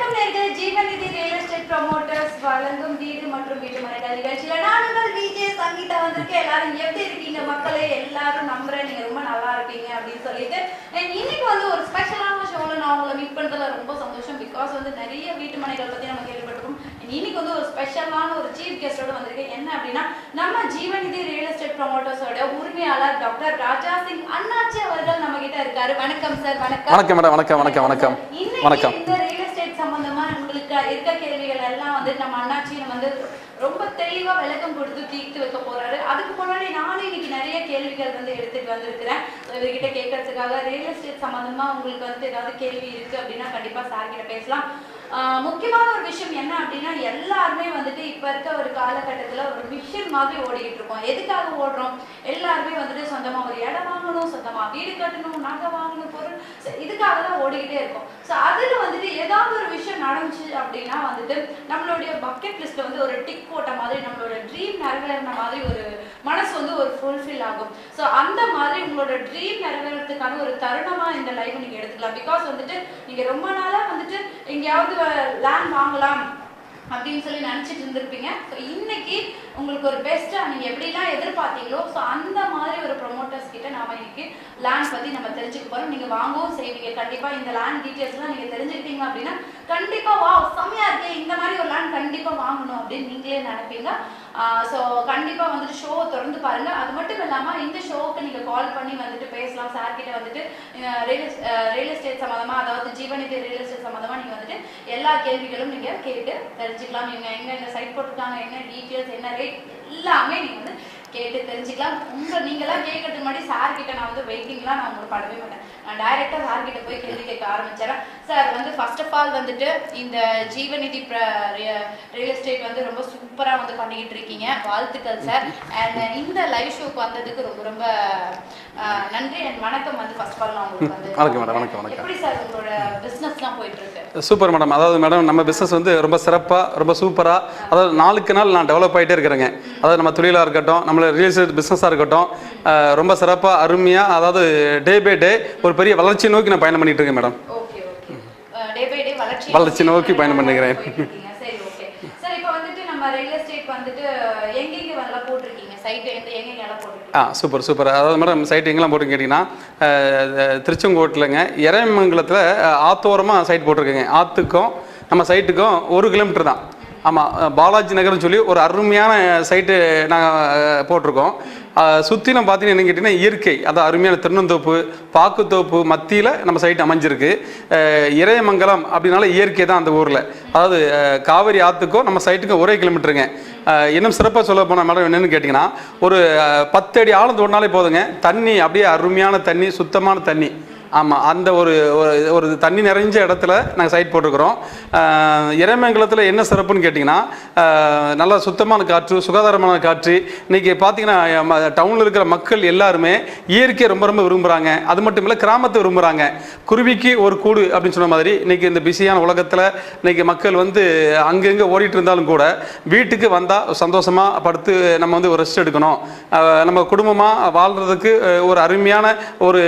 வணக்கம் நேயர்களே, ஜீவநிதி real estate promoters வழங்கும் வீடு மற்றும் வீட்டுமனைகள் நிகழ்ச்சியில நானுங்கள் விஜய் சங்கீதா வந்திருக்கேன். எல்லாரும் எப்படி இருக்கீங்க மக்களே? எல்லாரும் நம்புறேன் நீங்க ரொம்ப நல்லா இருக்கீங்க அப்படின்னு சொல்லிட்டு இன்னைக்கு ஒரு ஸ்பெஷலான ஷோல நான் உங்களை மீட் பண்றதுல ரொம்ப சந்தோஷம். பிகாஸ் நிறைய வீட்டுமனைகள் பத்தி நம்ம கேள்விப்பட்டிருக்கோம். இன்னைக்கு ஒரு ஸ்பெஷலான ஒரு சீஃப் கெஸ்டோட வந்திருக்கேன். என்ன அப்படின்னா நம்ம ஜீவநிதி ரியல் எஸ்டேட் ப்ரமோட்டர்ஸோட உரிமையாளர் டாக்டர் ராஜா சிங் அண்ணாச்சி அவர்கள் நம்ம கிட்ட இருக்காரு. வணக்கம் சார். வணக்கம். வணக்கம் மேடம். வணக்கம் வணக்கம் வணக்கம் வணக்கம். இந்த ரியல் எஸ்டேட் சம்பந்தமா உங்களுக்கு இருக்க கேள்விகள் எல்லாம் நம்ம அண்ணாச்சி ரொம்ப தெளிவா விளக்கம் கொடுத்து தீர்த்து வைக்க போறாரு. அதுக்கு முன்னாடி நானும் இன்னைக்கு நிறைய கேள்விகள் எடுத்துட்டு வந்திருக்கிறேன். இவர்கிட்ட கேட்கறதுக்காக ரியல் எஸ்டேட் சம்பந்தமா உங்களுக்கு ஏதாவது கேள்வி இருக்கு அப்படின்னா கண்டிப்பா சார் கிட்ட பேசலாம். முக்கியமான ஒரு விஷயம் என்ன அப்படின்னா எல்லாருமே இப்ப இருக்க ஒரு காலகட்டத்துல ஒரு மிஷன் மாதிரி ஓடிக்கிட்டு இருக்கோம். எதுக்காக ஓடுறோம்? எல்லாருமே சொந்தமா ஒரு இடம் வாங்கணும், சொந்தமா வீடு கட்டணும், நகை வாங்கணும், பொருள், இதுக்காக தான் ஓடிக்கிட்டே இருக்கும். ஸோ அதுல ஏதாவது ஒரு விஷயம் நடந்துச்சு அப்படின்னா நம்மளுடைய பக்கெட் லிஸ்ட்ல ஒரு டிக் போட்ட மாதிரி நம்மளோட ட்ரீம் நிறைவேறின மாதிரி ஒரு மனசு ஒரு ஃபுல்ஃபில் ஆகும். ஸோ அந்த மாதிரி உங்களோட ட்ரீம் நிறைவேறதுக்கான ஒரு தருணமா இந்த லைஃப் நீங்க எடுத்துக்கலாம். பிகாஸ் நீங்க ரொம்ப நாளா எங்கேயாவது லேண்ட் வாங்கலாம் அப்படின்னு சொல்லி நினைச்சிட்டு இருந்திருப்பீங்க. ஸோ இன்னைக்கு உங்களுக்கு ஒரு பெஸ்டா நீங்க எப்படிலாம் எதிர்பார்த்தீங்களோ ஸோ அந்த மாதிரி ஒரு ப்ரொமோட்டர்ஸ் கிட்ட நாம இன்னைக்கு லேண்ட் பத்தி நம்ம தெரிஞ்சுக்க போறோம். நீங்க வாங்கவும் செய்வீங்க. கண்டிப்பா இந்த லேண்ட் டீட்டெயில்ஸ்லாம் நீங்க தெரிஞ்சுக்கிட்டீங்க அப்படின்னா கண்டிப்பா வா செம்மையா இருக்கு, இந்த மாதிரி ஒரு லேண்ட் கண்டிப்பா வாங்கணும் அப்படின்னு நீங்களே நினைப்பீங்க. ஸோ கண்டிப்பா ஷோ தொடர்ந்து பாருங்க. அது மட்டும் இல்லாம இந்த ஷோவுக்கு நீங்க கால் பண்ணி பேசலாம். சார் கிட்ட ரியல் எஸ்டேட் சம்பந்தமா, அதாவது ஜீவநிதி ரியல் எஸ்டேட் சம்பந்தமா நீங்க எல்லா கேள்விகளும் நீங்க கேட்டு தெரிஞ்சுக்கலாம். இவங்க எங்க சைட் போட்டுருக்காங்க, என்ன டீட்டெயில்ஸ், என்ன ரேட் எல்லாமே நீங்க கேட்டு தெரிஞ்சுக்கலாம். நீங்களாம் கேட்கறதுக்கு முன்னாடி சார் கிட்ட நான் வெயிட்டிங்லாம் நான் உங்களுக்கு படவே மாட்டேன். நான் டைரக்டா சார் கிட்ட போய் கேள்வி கேட்க ஆரம்பிச்சேன். சார் ஃபர்ஸ்ட் ஆஃப் ஆல் இந்த ஜீவநிதி ரியல் எஸ்டேட் ரொம்ப சூப்பரா பண்ணிக்கிட்டு இருக்கீங்க. வாழ்த்துக்கள் சார். அண்ட் இந்த லைவ் ஷோக்கு வந்ததுக்கு ரொம்ப ரொம்ப நன்றி அண்ட் வணக்கம். ஃபர்ஸ்ட் ஆஃப் ஆல் நான் உங்களுக்கு வணக்கம். எப்படி சார் உங்களோட பிசினஸ்லாம் போயிட்டு இருக்கு? Super madam. அதாவது மேடம் நம்ம பிஸ்னஸ் ரொம்ப சிறப்பாக, ரொம்ப சூப்பராக, அதாவது நாளுக்கு நாள் நான் டெவலப் ஆகிட்டே இருக்கிறேங்க. அதாவது நம்ம தொழிலாக இருக்கட்டும், நம்மளோட ரியல் எஸ்டேட் பிஸ்னஸாக இருக்கட்டும், ரொம்ப சிறப்பாக அருமையாக, அதாவது டே பை டே ஒரு பெரிய வளர்ச்சி நோக்கி நான் பயணம் பண்ணிட்டு இருக்கேன் மேடம். வளர்ச்சி நோக்கி பயணம் பண்ணுகிறேன். சரி, ஓகே சார். இப்போ நம்ம ரியல் எஸ்டேட் எங்கெங்க வரலாம் போட்டிருக்கீங்க? சைட் எங்கெங்க எல்லாம் போட்டிருக்கீங்க? Super super. அதாவது மேடம் சைட் எங்கெல்லாம் போட்டுன்னு கேட்டிங்கன்னா திருச்செங்கோட்டில்ங்க, இறையமங்கலத்தில் ஆத்தோரமாக சைட் போட்டிருக்கேங்க. ஆற்றுக்கும் நம்ம சைட்டுக்கும் 1 கிலோமீட்டர் தான். ஆமாம், பாலாஜி நகர்னு சொல்லி ஒரு அருமையான சைட்டு நாங்கள் போட்டிருக்கோம். சுற்றிலும் பார்த்தீங்கன்னா என்ன கேட்டிங்கன்னா இயற்கை, அதாவது அருமையான தென்னந்தோப்பு, பாக்குத்தோப்பு மத்தியில் நம்ம சைட் அமைஞ்சிருக்கு. இறையமங்கலம் அப்படின்னால இயற்கை தான் அந்த ஊரில். அதாவது காவிரி ஆற்றுக்கும் நம்ம சைட்டுக்கும் 1 கிலோமீட்டருங்க. இன்னும் சிறப்பாக சொல்ல போனால் மேடம் என்னென்னு கேட்டிங்கன்னா ஒரு 10 அடி ஆழம் தோண்டினாலே போதுங்க. தண்ணி அப்படியே அருமையான தண்ணி, சுத்தமான தண்ணி. ஆமாம், அந்த ஒரு தண்ணி நிறைஞ்ச இடத்துல நாங்கள் சைட் போட்டிருக்கிறோம். இறைமங்கலத்தில் என்ன சிறப்புன்னு கேட்டிங்கன்னா நல்லா சுத்தமான காற்று, சுகாதாரமான காற்று. இன்றைக்கி பார்த்தீங்கன்னா டவுனில் இருக்கிற மக்கள் எல்லாருமே இயற்கையை ரொம்ப ரொம்ப விரும்புகிறாங்க. அது மட்டும் இல்லை, கிராமத்தை விரும்புகிறாங்க. குருவிக்கு ஒரு கூடு அப்படின்னு சொன்ன மாதிரி இன்றைக்கி இந்த பிஸியான உலகத்தில் இன்றைக்கி மக்கள் அங்கங்கே ஓடிட்டு இருந்தாலும் கூட வீட்டுக்கு வந்தால் சந்தோஷமாக படுத்து நம்ம ஒரு ரெஸ்ட் எடுக்கணும், நம்ம குடும்பமாக வாழ்கிறதுக்கு ஒரு அருமையான ஒரு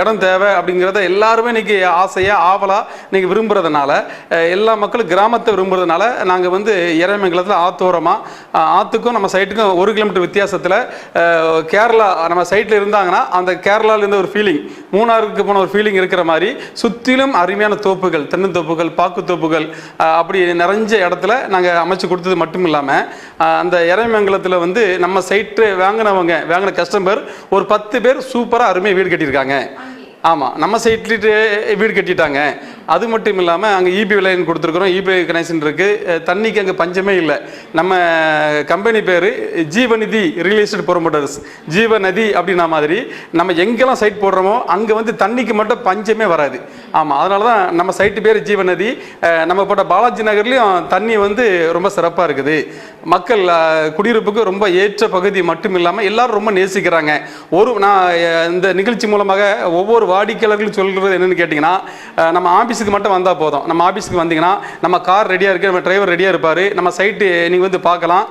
இடம் தேவை அப்படிங்கிறத எல்லாருமே இன்னைக்கு ஆசையா ஆவலா இன்னைக்கு விரும்புறதுனால, எல்லா மக்களும் கிராமத்தை விரும்புறதுனால நாங்கள் இறைமங்கலத்தில் ஆத்தோரமா, ஆற்றுக்கும் நம்ம சைட்டுக்கும் 1 கிலோமீட்டர் வித்தியாசத்தில் கேரளா நம்ம சைட்டில் இருந்தாங்கன்னா அந்த கேரளாவில் இருந்த ஒரு ஃபீலிங், மூணாருக்கு போன ஒரு ஃபீலிங் இருக்கிற மாதிரி சுற்றிலும் அருமையான தோப்புகள், தென்னந்தோப்புகள், பாக்குத்தோப்புகள் அப்படி நிறைஞ்ச இடத்துல நாங்கள் அமைச்சு கொடுத்தது மட்டும் இல்லாமல் அந்த இறைமங்கலத்தில் நம்ம சைட்டு வாங்கின கஸ்டமர் ஒரு 10 பேர் சூப்பராக அருமையாக வீடு கட்டியிருக்காங்க. ஆமாம், நம்ம சைட்லேட்டு வீடு கட்டிட்டாங்க. அது மட்டும் இல்லாமல் அங்கே இபி லைன் கொடுத்துருக்குறோம், இபி கனெக்ஷன் இருக்குது. தண்ணிக்கு அங்கே பஞ்சமே இல்லை. நம்ம கம்பெனி பேர் ஜீவநிதி ரியல் எஸ்டேட் ப்ரமோட்டர்ஸ், ஜீவநதி அப்படின்னா மாதிரி நம்ம எங்கெல்லாம் சைட் போடுறோமோ அங்கே தண்ணிக்கு மட்டும் பஞ்சமே வராது. ஆமாம், அதனால தான் நம்ம சைட்டு பேர் ஜீவநதி. நம்ம போட்ட பாலாஜி நகர்லேயும் தண்ணி ரொம்ப சிறப்பாக இருக்குது. மக்கள் குடியிருப்புக்கு ரொம்ப ஏற்ற பகுதி மட்டும் இல்லாமல் எல்லாரும் ரொம்ப நேசிக்கிறாங்க. நான் இந்த நிகழ்ச்சி மூலமாக ஒவ்வொரு வாடிக்கையாளர்களும் சொல்கிறது என்னென்னு கேட்டிங்கன்னா, நம்ம ஆஃபீஸுக்கு மட்டும் வந்தால் போதும். நம்ம ஆஃபீஸுக்கு வந்தீங்கன்னா நம்ம கார் ரெடியாக இருக்குது, நம்ம டிரைவர் ரெடியாக இருப்பார், நம்ம சைட்டு நீங்கள் பார்க்கலாம்.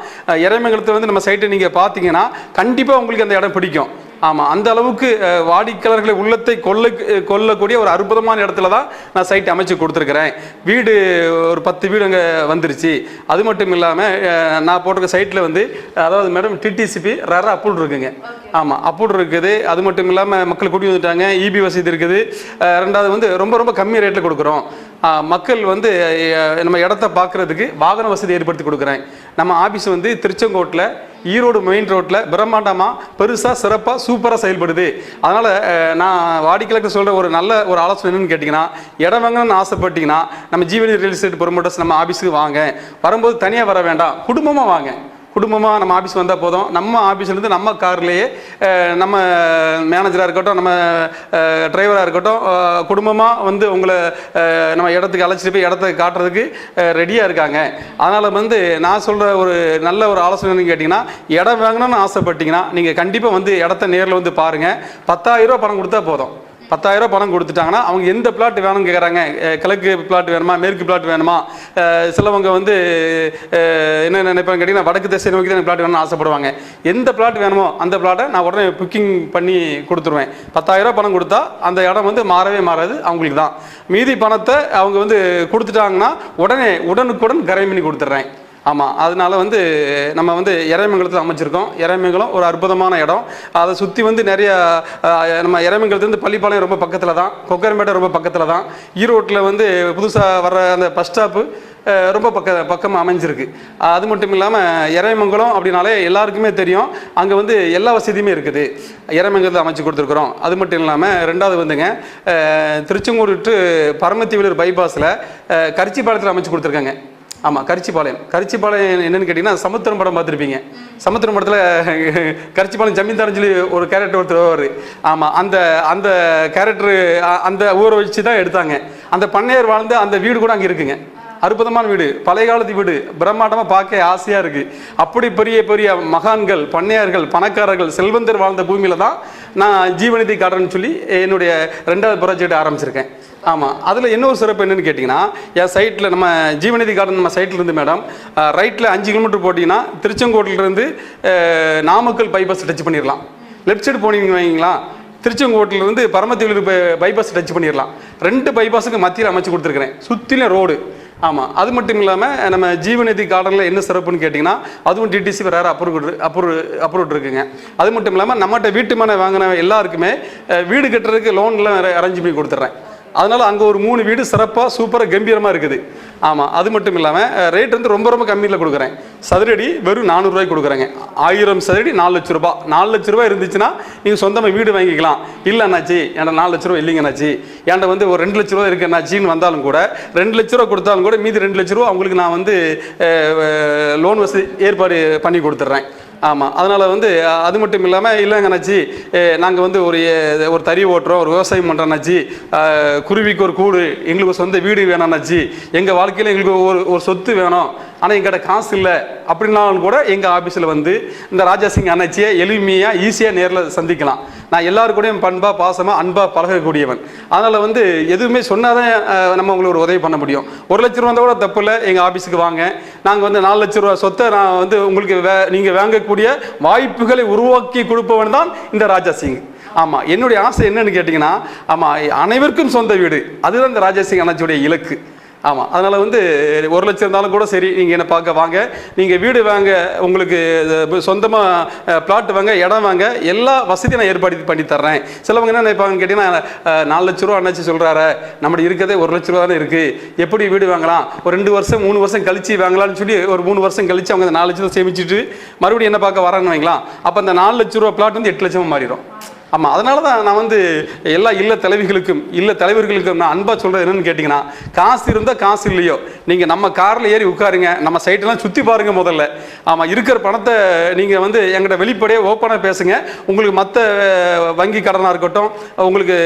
இறைமங்கலத்தில் நம்ம சைட்டை நீங்கள் பார்த்தீங்கன்னா கண்டிப்பாக உங்களுக்கு அந்த இடம் பிடிக்கும். ஆமாம், அந்த அளவுக்கு வாடிக்கையாளர்களை உள்ளத்தை கொள்ளக்கூடிய ஒரு அற்புதமான இடத்துல தான் நான் சைட் அமைச்சு கொடுத்துருக்குறேன். வீடு ஒரு 10 வீடு அங்கே வந்துருச்சு. அது மட்டும் இல்லாமல் நான் போட்டிருக்க சைட்டில் வந்து அதாவது மேடம் டிடிசிபி ரேராக அப்ரூவ் இருக்குங்க. ஆமாம், அப்ரூவ் இருக்குது. அது மட்டும் இல்லாமல் மக்கள் கூட்டி வந்துட்டாங்க. இபி வசதி இருக்குது. ரெண்டாவது வந்து ரொம்ப ரொம்ப கம்மி ரேட்டில் கொடுக்குறோம். மக்கள் வந்து நம்ம இடத்த பார்க்குறதுக்கு வாகன வசதி ஏற்படுத்தி கொடுக்குறேன். நம்ம ஆஃபீஸ் வந்து திருச்செங்கோட்டில் ஈரோடு மெயின் ரோட்டில் பிரம்மாண்டமாக பெருசாக சிறப்பாக சூப்பராக செயல்படுது. அதனால் நான் வாடிக்கையாளருக்கு சொல்கிற ஒரு நல்ல ஒரு ஆலோசனை என்னன்னு கேட்டிங்கன்னா, இடம் வாங்கணும்னு ஆசைப்பட்டீங்கன்னா நம்ம ஜீவனி ரியல் எஸ்டேட் ப்ரொமோட்டர்ஸ் நம்ம ஆஃபீஸுக்கு வாங்க. வரும்போது தனியாக வர வேண்டாம், குடும்பமாக வாங்க. குடும்பமாக நம்ம ஆஃபீஸ் வந்தால் போதும். நம்ம ஆஃபீஸ்லேருந்து நம்ம கார்லேயே நம்ம மேனேஜராக இருக்கட்டும், நம்ம டிரைவராக இருக்கட்டும், குடும்பமாக வந்து உங்களை நம்ம இடத்துக்கு அழைச்சிட்டு போய் இடத்த காட்டுறதுக்கு ரெடியாக இருக்காங்க. அதனால் வந்து நான் சொல்கிற ஒரு நல்ல ஒரு ஆலோசனைன்னு கேட்டிங்கன்னா, இடம் வாங்கணும்னு ஆசைப்பட்டீங்கன்னா நீங்கள் கண்டிப்பாக வந்து இடத்த நேரில் வந்து பாருங்கள். 10,000 ரூபா பணம் கொடுத்தா போதும். 10,000 ரூபா பணம் கொடுத்துட்டாங்கன்னா அவங்க எந்த பிளாட் வேணும்னு கேட்குறாங்க. கிழக்கு பிளாட் வேணுமா, மேற்கு பிளாட் வேணுமா, சிலவங்க வந்து என்ன நினைப்பாங்க கேட்டிங்கன்னா வடக்கு திசை நோக்கி தான் பிளாட் வேணும்னு ஆசைப்படுவாங்க. எந்த பிளாட் வேணுமோ அந்த பிளாட்டை நான் உடனே புக்கிங் பண்ணி கொடுத்துருவேன். 10,000 ரூபா பணம் கொடுத்தா அந்த இடம் வந்து மாறவே மாறாது, அவங்களுக்கு தான். மீதி பணத்தை அவங்க வந்து கொடுத்துட்டாங்கன்னா உடனுக்குடன் கரை பண்ணி கொடுத்துட்றேன். ஆமாம், அதனால வந்து நம்ம வந்து இறைமங்கலத்தில் அமைச்சிருக்கோம். இறைமங்கலம் ஒரு அற்புதமான இடம். அதை சுற்றி வந்து நிறைய நம்ம இறைமங்கலத்துலேருந்து பள்ளிப்பாளையம் ரொம்ப பக்கத்தில் தான், கொக்கரம்பேட்டை ரொம்ப பக்கத்தில் தான், ஈரோட்டில் வந்து புதுசாக வர்ற அந்த பஸ் ஸ்டாப்பு ரொம்ப பக்கமாக அமைஞ்சிருக்கு. அது மட்டும் இல்லாமல் இறைமங்கலம் அப்படின்னாலே எல்லாருக்குமே தெரியும், அங்கே வந்து எல்லா வசதியுமே இருக்குது. இறைமங்கலத்தில் அமைச்சு கொடுத்துருக்குறோம். அது மட்டும் இல்லாமல் ரெண்டாவது வந்துங்க திருச்செங்கோடு டு பரமத்திவேலூர் பைபாஸில் கரிச்சிபாளையத்தில் அமைச்சு கொடுத்துருக்காங்க. ஆமாம், கரிச்சிபாளையம் என்னென்னு கேட்டிங்கன்னா சமுத்திரம் படம் பார்த்துருப்பீங்க. சமுத்திரம் படத்தில் கரிச்சிபாளையம் ஜமீன்தார்னு சொல்லி ஒரு கேரக்டர் ஒருத்தர் வருவார். ஆமாம், அந்த கேரக்டரு அந்த ஊரை வச்சு தான் எடுத்தாங்க. அந்த பண்ணையர் வாழ்ந்து அந்த வீடு கூட அங்கே இருக்குங்க. அற்புதமான வீடு, பழைய காலத்து வீடு, பிரம்மாண்டமாக பார்க்க ஆசையாக இருக்குது. அப்படி பெரிய பெரிய மகான்கள், பண்ணையார்கள், பணக்காரர்கள், செல்வந்தர் வாழ்ந்த பூமியில் தான் நான் ஜீவநிதி கார்டன் சொல்லி என்னுடைய 2வது ப்ராஜெக்ட் ஆரம்பிச்சிருக்கேன். ஆமாம், அதில் இன்னொரு சிறப்பு என்னென்னு கேட்டிங்கன்னா, என் சைட்டில் நம்ம ஜீவநிதி கார்டன் நம்ம சைட்டில் இருந்து மேடம் ரைட்டில் 5 கிலோமீட்டர் போட்டிங்கன்னா திருச்செங்கோட்டிலேருந்து நாமக்கல் பைபாஸ் டச் பண்ணிடலாம். லெஃப்ட் சைடு போனீங்கன்னு வைங்களா, திருச்செங்கோட்டிலேருந்து பரமத்திவேலூர் பைபாஸ் டச் பண்ணிடலாம். 2 பைபாஸுக்கு மத்தியில் அமைச்சு கொடுத்துருக்குறேன், சுற்றிலும் ரோடு. ஆமாம், அது மட்டும் இல்லாமல் நம்ம ஜீவநிதி கார்டனில் என்ன சிறப்புன்னு கேட்டிங்கன்னா, அதுவும் டிடிசி வேறு அப்ரூவ் இருக்குங்க. அது மட்டும் இல்லாமல் நம்மகிட்ட வீட்டு மனை வாங்கின எல்லாருக்குமே வீடு கட்டுறதுக்கு லோன்லாம் அரேஞ்ச் பண்ணி கொடுத்துட்றேன். அதனால் அங்கே ஒரு 3 வீடு சிறப்பாக சூப்பராக கம்பீரமாக இருக்குது. ஆமாம், அது மட்டும் இல்லாமல் ரேட் வந்து ரொம்ப ரொம்ப கம்மியில் கொடுக்குறேன். சதுரடி வெறும் 400 ரூபாய்க்கு கொடுக்குறேங்க. 1000 சதுரடி 4 லட்ச ரூபா. 4 லட்ச ரூபா இருந்துச்சுன்னா நீங்கள் சொந்தமாக வீடு வாங்கிக்கலாம். இல்லைண்ணாச்சி என்கிட்ட 4 லட்ச ரூபா இல்லைங்கண்ணாச்சி, என்கிட்ட வந்து ஒரு 2 லட்ச ரூபா இருக்குண்ணாச்சின்னு வந்தாலும் கூட 2 லட்ச ரூபா கொடுத்தாலும் கூட மீதி 2 லட்ச ரூபா அவங்களுக்கு நான் வந்து லோன் வசதி ஏற்பாடு பண்ணி கொடுத்துட்றேன். ஆமாம், அதனால் வந்து அது மட்டும் இல்லாமல் இல்லைங்கண்ணாச்சி நாங்கள் வந்து ஒரு தறி ஓட்டுறோம், ஒரு விவசாயம் பண்ணுறோம்னாச்சி, குருவிக்கு ஒரு கூடு, எங்களுக்கு சொந்த வீடு வேணும்னாச்சி, எங்கள் வாழ்க்கையில் எங்களுக்கு ஒரு சொத்து வேணும், ஆனால் எங்கிட்ட காசு இல்லை அப்படின்னாலும் கூட எங்கள் ஆஃபீஸில் வந்து இந்த ராஜாசிங் அண்ணாச்சியை எளிமையாக ஈஸியாக நேரில் சந்திக்கலாம். நான் எல்லாருக்கூடையும் பண்பாக பாசமாக அன்பாக பழகக்கூடியவன். அதனால் வந்து எதுவுமே சொன்னால் தான் நம்ம உங்களுக்கு ஒரு உதவி பண்ண முடியும். 1 லட்ச ரூபா கூட தப்பு இல்லை, எங்கள் ஆஃபீஸுக்கு வாங்க. நாங்கள் வந்து 4 லட்ச ரூபா சொத்தை நான் வந்து உங்களுக்கு நீங்கள் வாங்கக்கூடிய வாய்ப்புகளை உருவாக்கி கொடுப்பவன் தான் இந்த ராஜாசிங். ஆமாம், என்னுடைய ஆசை என்னன்னு கேட்டிங்கன்னா, ஆமாம் அனைவருக்கும் சொந்த வீடு, அதுதான் இந்த ராஜாசிங் அண்ணாச்சியுடைய இலக்கு. ஆமாம், அதனால் வந்து 1 லட்சம் இருந்தாலும் கூட சரி, நீங்கள் என்னை பார்க்க வாங்க. நீங்கள் வீடு வாங்க, உங்களுக்கு சொந்தமாக பிளாட் வாங்க, இடம் வாங்க, எல்லா வசதியும் நான் ஏற்பாடு பண்ணி தர்றேன். சிலவங்க என்ன நினைப்பாங்கன்னு கேட்டிங்கன்னா, 4 லட்ச ரூபா அண்ணாச்சி சொல்கிறாரு, நம்மளோட இருக்கிறதே 1 லட்ச ரூபா தானே இருக்குது, எப்படி வீடு வாங்கலாம், ஒரு 2 வருஷம் 3 வருஷம் கழிச்சு வாங்கலாம்னு சொல்லி ஒரு 3 வருஷம் கழிச்சு அவங்க 4 லட்சம் சேமிச்சுட்டு மறுபடியும் என்ன பார்க்க வரான்னு வைங்களா, அப்போ அந்த 4 லட்ச ரூபா பிளாட் வந்து 8 லட்சமாக மாறிடும். ஆமாம், அதனால தான் நான் வந்து எல்லா தலைவர்களுக்கும் நான் அன்பாக சொல்கிறது என்னென்னு கேட்டிங்கன்னா, காசு இருந்தால் காசு இல்லையோ நீங்கள் நம்ம காரில் ஏறி உட்காருங்க, நம்ம சைட்டெல்லாம் சுற்றி பாருங்கள் முதல்ல. ஆமாம், இருக்கிற பணத்தை நீங்கள் வந்து எங்கிட்ட வெளிப்படையாக ஓப்பனாக பேசுங்க. உங்களுக்கு மற்ற வங்கி கடனாக இருக்கட்டும், உங்களுக்கு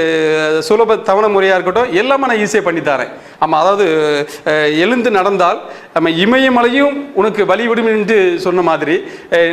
சுலப தவணை முறையாக இருக்கட்டும், எல்லாமே நான் ஈஸியாக பண்ணித்தரேன். ஆமாம், அதாவது எழுந்து நடந்தால் நம்ம இமயமலையும் உனக்கு வழிவிடும் என்று சொன்ன மாதிரி,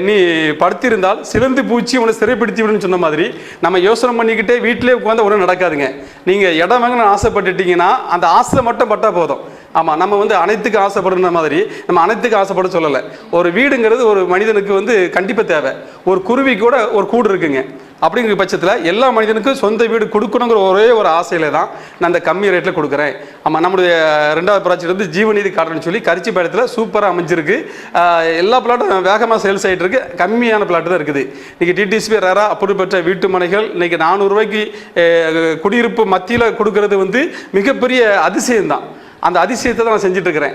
நீ படுத்திருந்தால் சிலந்து பூச்சி உன்னை சிறைப்படுத்தி விடுன்னு சொன்ன மாதிரி, நம்ம யோசனை பண்ணிக்கிட்டே வீட்டிலே உட்காந்து ஒன்றும் நடக்காதுங்க. நீங்கள் இடம் வாங்கணும்னு ஆசைப்பட்டுட்டீங்கன்னா அந்த ஆசை மட்டும் பட்டால் போதும். ஆமாம், நம்ம வந்து அனைத்துக்கு ஆசைப்படுற மாதிரி நம்ம அனைத்துக்கு ஆசைப்பட சொல்லலை. ஒரு வீடுங்கிறது ஒரு மனிதனுக்கு வந்து கண்டிப்பாக தேவை. ஒரு குருவி கூட ஒரு கூடு இருக்குங்க. அப்படிங்கிற பட்சத்தில் எல்லா மனிதனுக்கும் சொந்த வீடு கொடுக்கணுங்கிற ஒரே ஒரு ஆசையில் தான் நான் அந்த கம்மி ரேட்டில் கொடுக்குறேன். ஆமாம், நம்முடைய 2வது ப்ராஜெக்ட் வந்து ஜீவநீதி கார்டுன்னு சொல்லி கரிச்சிபாளையத்தில் சூப்பராக அமைஞ்சிருக்கு. எல்லா பிளாட்டும் வேகமாக சேல்ஸ் ஆகிட்டு இருக்கு. கம்மியான பிளாட் தான் இருக்குது. இன்றைக்கி டிடிசிபி ரேரா அப்படி பெற்ற வீட்டு மனைகள் இன்றைக்கி 400 ரூபாய்க்கு குடியிருப்பு மத்தியில் கொடுக்கறது வந்து மிகப்பெரிய அதிசயம்தான். அந்த அதிசயத்தை தான் நான் செஞ்சுட்டு இருக்கிறேன்.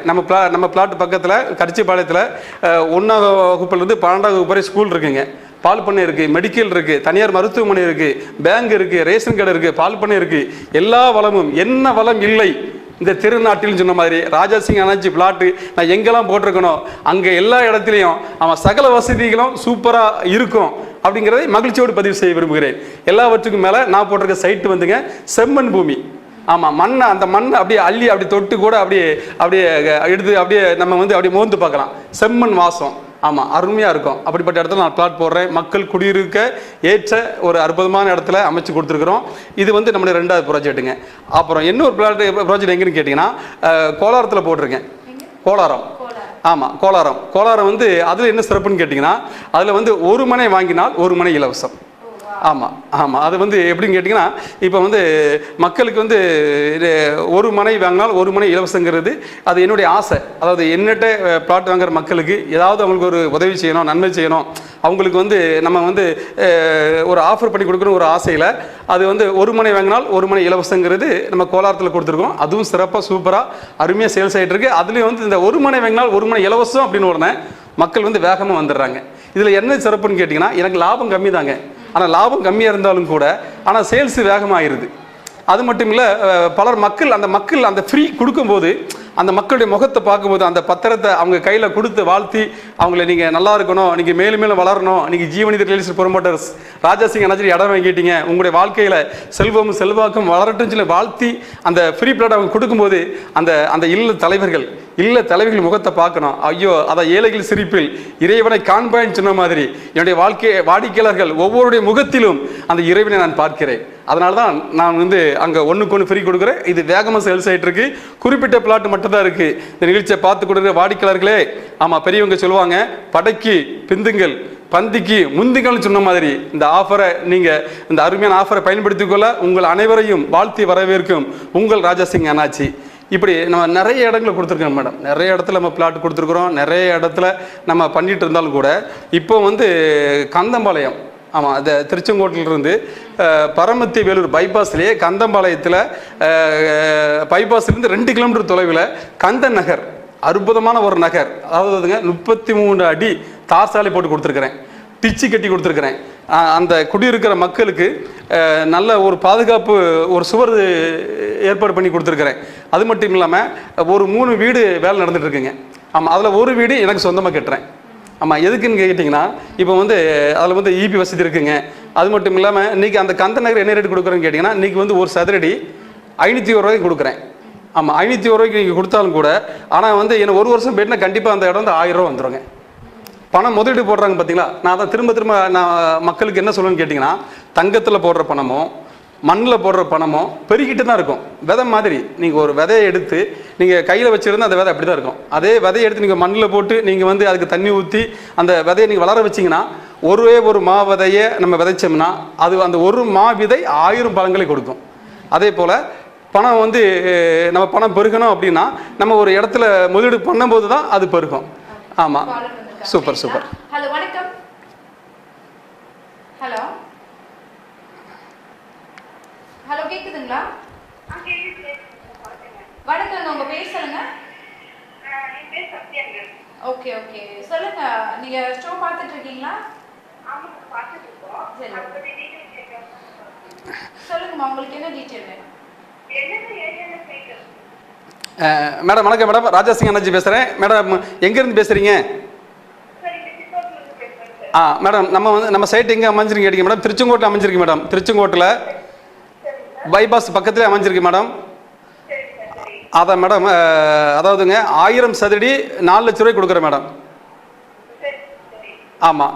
நம்ம பிளாட் பக்கத்தில் கரிச்சிபாளையத்தில் 1ஆம் வகுப்புலேருந்து 12ஆம் வகுப்பு வரை ஸ்கூல் இருக்குங்க. பால் பண்ணை இருக்குது, மெடிக்கல் இருக்குது, தனியார் மருத்துவமனை இருக்குது, பேங்க் இருக்குது, ரேஷன் கடை இருக்குது, பால் பண்ணை இருக்குது. எல்லா வளமும், என்ன வளம் இல்லை இந்த திருநாட்டில்னு சொன்ன மாதிரி ராஜாசிங் அண்ணாச்சி பிளாட்டு நான் எங்கெல்லாம் போட்டிருக்கணும் அங்கே எல்லா இடத்துலையும் அவன் சகல வசதிகளும் சூப்பராக இருக்கும் அப்படிங்கிறதை மகிழ்ச்சியோடு பதிவு செய்ய விரும்புகிறேன். எல்லாவற்றுக்கும் மேலே நான் போட்டிருக்க சைட்டு வந்துங்க செம்மண் பூமி. ஆமாம், மண்ணை அந்த மண்ணை அப்படியே அள்ளி அப்படி தொட்டு கூட அப்படியே எடுத்து அப்படியே நம்ம வந்து அப்படியே மோந்து பார்க்கலாம். செம்மண் வாசம். ஆமாம், அருமையாக இருக்கும். அப்படிப்பட்ட இடத்துல நான் பிளாட் போடுறேன். மக்கள் குடியிருக்க ஏற்ற ஒரு அற்புதமான இடத்துல அமைச்சு கொடுத்துருக்குறோம். இது வந்து நம்மளுடைய 2வது ப்ராஜெக்ட்டுங்க. அப்புறம் இன்னொரு ப்ராஜெக்ட் எங்கேன்னு கேட்டிங்கன்னா கோலாரத்தில் போட்டிருக்கேன். கோலாரம். ஆமாம், கோலாரம் வந்து அதில் என்ன சிறப்புன்னு கேட்டிங்கன்னா அதில் வந்து ஒரு மனை வாங்கினால் ஒரு மனை இலவசம். ஆமாம், அது வந்து எப்படின்னு கேட்டிங்கன்னா இப்போ வந்து மக்களுக்கு வந்து ஒரு மனை வாங்கினால் ஒரு மனை இலவசங்கிறது அது என்னுடைய ஆசை. அதாவது என்னட்ட பிளாட் வாங்குற மக்களுக்கு ஏதாவது அவங்களுக்கு ஒரு உதவி செய்யணும், நன்மை செய்யணும், அவங்களுக்கு வந்து நம்ம வந்து ஒரு ஆஃபர் பண்ணி கொடுக்கணும் ஒரு ஆசையில் அது வந்து ஒரு மனை வாங்கினால் ஒரு மனை இலவசங்கிறது நம்ம கோலாரத்தில் கொடுத்துருக்கோம். அதுவும் சிறப்பாக சூப்பராக அருமையாக சேல்ஸ் ஆகிட்டு இருக்கு. அதுலேயும் வந்து இந்த ஒரு மனை வாங்கினால் ஒரு மனை இலவசம் அப்படின்னு உடனே மக்கள் வந்து வேகமாக வந்துடுறாங்க. இதில் என்ன சிறப்புன்னு கேட்டிங்கன்னா எனக்கு லாபம் கம்மி தாங்க. ஆனால் லாபம் கம்மியாக இருந்தாலும் கூட ஆனால் சேல்ஸு வேகமாகிடுது. அது மட்டும் இல்லை, பலர் மக்கள் அந்த ஃப்ரீ கொடுக்கும்போது அந்த மக்களுடைய முகத்தை பார்க்கும்போது அந்த பத்திரத்தை அவங்க கையில் கொடுத்து வாழ்த்தி அவங்கள நீங்கள் நல்லா இருக்கணும், நீங்கள் மேலும் மேலும் வளரணும், நீங்கள் ஜீவநீதி ரியல் எஸ்டேட் ப்ரொமோட்டர்ஸ் ராஜாசிங் அண்ணாச்சி இடம் வாங்கிட்டீங்க, உங்களுடைய வாழ்க்கையில் செல்வமும் செல்வாக்கும் வளரட்டும் சொல்லி வாழ்த்தி அந்த ஃப்ரீ பிளாட் அவங்க கொடுக்கும்போது அந்த இல்ல தலைவர்கள் முகத்தை பார்க்கணும். ஐயோ, அதை ஏழைகள் சிரிப்பில் இறைவனை காண்பான்னு சொன்ன மாதிரி என்னுடைய வாடிக்கையாளர்கள் ஒவ்வொருடைய முகத்திலும் அந்த இறைவனை நான் பார்க்கிறேன். அதனால தான் நான் வந்து அங்கே ஒன்றுக்கு ஒன்று ஃப்ரீ கொடுக்குறேன். இது வேகமாக சேல்ஸ் ஆகிட்டு இருக்கு. குறிப்பிட்ட பிளாட் மட்டும் தான் இருக்கு. இந்த நிகழ்ச்சியை பார்த்து கொடுக்குற வாடிக்கையாளர்களே, ஆமாம், பெரியவங்க சொல்லுவாங்க படைக்கு பிந்துங்கள் பந்திக்கு முந்திங்கள்னு சொன்ன மாதிரி இந்த ஆஃபரை நீங்கள் இந்த அருமையான ஆஃபரை பயன்படுத்திக் கொள்ள உங்கள் அனைவரையும் வாழ்த்தி வரவேற்கும் உங்கள் ராஜாசிங் அண்ணாச்சி. இப்படி நம்ம நிறைய இடங்களை கொடுத்துருக்கோம் மேடம். நிறைய இடத்துல நம்ம பிளாட் கொடுத்துருக்குறோம். நிறைய இடத்துல நம்ம பண்ணிட்டு இருந்தாலும் கூட இப்போ வந்து கந்தம்பாளையம், ஆமாம், அது திருச்செங்கோட்டிலிருந்து பரமத்தி வேலூர் பைபாஸ்லேயே கந்தம்பாளையத்தில் பைபாஸ்லேருந்து 2 கிலோமீட்டர் தொலைவில் கந்தன் நகர், அற்புதமான ஒரு நகர். அதாவதுங்க 33 அடி தார் சாலை போட்டு கொடுத்துருக்குறேன், பிச்சு கட்டி கொடுத்துருக்குறேன். அந்த குடியிருக்கிற மக்களுக்கு நல்ல ஒரு பாதுகாப்பு ஒரு சுவர் ஏற்பாடு பண்ணி கொடுத்துருக்குறேன். அது மட்டும் இல்லாமல் ஒரு 3 வீடு வேலை நடந்துட்டு இருக்குங்க. ஆமாம், அதில் ஒரு வீடு எனக்கு சொந்தமாக கட்டுறேன். ஆமாம், எதுக்குன்னு கேட்டிங்கன்னா இப்போ வந்து அதில் வந்து இபி வசதி இருக்குங்க. அது மட்டும் இல்லாமல் இன்றைக்கி அந்த கந்த நகர் என்ன ரேட் கொடுக்குறேன்னு கேட்டிங்கன்னா இன்றைக்கி வந்து ஒரு சதுரடி 501 ரூபாய்க்கு கொடுக்குறேன். ஆமாம், 501 ரூபாய்க்கு நீங்கள் கொடுத்தாலும் கூட ஆனால் வந்து என்ன 1 வருஷம் போயிட்டுனா கண்டிப்பாக அந்த இடம் வந்து 1000 ரூபா வந்துடுங்க. பணம் முதலீடு போடுறாங்க பார்த்தீங்களா. நான் தான் திரும்ப நான் மக்களுக்கு என்ன சொல்லுவேன்னு கேட்டிங்கன்னா தங்கத்தில் போடுற பணமோ மண்ணில் போடுற பணமோ பெருகிட்டு தான் இருக்கும். விதை மாதிரி நீங்கள் ஒரு விதையை எடுத்து நீங்கள் கையில் வச்சுருந்தா அந்த விதை அப்படி தான் இருக்கும். அதே விதையை எடுத்து நீங்கள் மண்ணில் போட்டு நீங்கள் வந்து அதுக்கு தண்ணி ஊற்றி அந்த விதையை நீங்கள் வளர வச்சிங்கன்னா ஒரு மா விதையை நம்ம விதைச்சோம்னா அது அந்த ஒரு மா விதை 1000 பழங்களை கொடுக்கும். அதே போல் பணம் வந்து நம்ம பணம் பெருகணும் அப்படின்னா நம்ம ஒரு இடத்துல முதலீடு பண்ணும்போது தான் அது பெருகும். ஆமாம், சூப்பர். ஹலோ, வணக்கம். ஹலோ, கேக்குதுங்களா? வணக்கம், உங்க பேர் சொல்லுங்க. ஓகே, சொல்லுங்க. நீங்க ஷோ பார்த்துட்டு இருக்கீங்களா? சொல்லுங்கம்மா, உங்களுக்கு என்ன டீட்டெயில் வேணும்? மேடம் வணக்கம். மேடம் ராஜாசிங் அண்ணாச்சி பேசுகிறேன். மேடம் எங்கேருந்து பேசுகிறீங்க? மேடம் நம்ம சைட் எங்கே அமைஞ்சிருக்கு கேட்டீங்க மேடம்? திருச்செங்கோட்டில் அமைஞ்சிருக்கு மேடம். திருச்செங்கோட்டில் பைபாஸ் பக்கத்தில் அமைஞ்சிருக்கு மேடம். அதான் மேடம், அதாவதுங்க 1000 சதுரடி 4 லட்ச ரூபாய் கொடுக்குறேன் மேடம். ஆமாம்,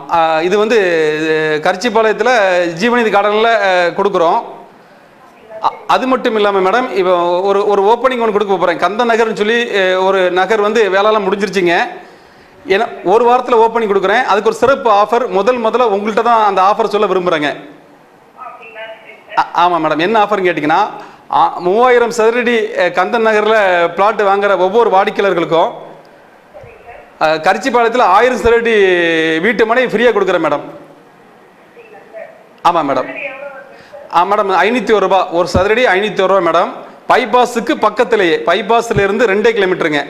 இது வந்து கரிச்சிபாளையத்தில் ஜீவநீதி கார்டனில் கொடுக்குறோம். அது மட்டும் இல்லாமல் மேடம் இப்போ ஒரு ஓப்பனிங் ஒன்று கொடுக்க போகிறேன். கந்த நகர்னு சொல்லி ஒரு நகர் வந்து வேலையெல்லாம் முடிஞ்சிருச்சிங்க. ஏன்னா ஒரு வாரத்தில் ஓப்பனிங் கொடுக்குறேன். அதுக்கு ஒரு சிறப்பு ஆஃபர் முதல்ல உங்கள்கிட்ட தான் அந்த ஆஃபர் சொல்ல விரும்புகிறேங்க. ஆமாம் மேடம். என்ன ஆஃபர்னு கேட்டிங்கன்னா 3000 சதுரடி கந்தன் நகரில் பிளாட் வாங்குற ஒவ்வொரு வாடிக்கையாளர்களுக்கும் கரிச்சிபாளையத்தில் 1000 சதுரடி வீட்டு மனை ஃப்ரீயாக கொடுக்குறேன் மேடம். ஆமாம் மேடம். மேடம் 501 ரூபா ஒரு சதுரடி, 501 ரூபா மேடம். பைபாஸுக்கு பக்கத்திலேயே, பைபாஸ்ல இருந்து 2 கிலோமீட்டருங்க.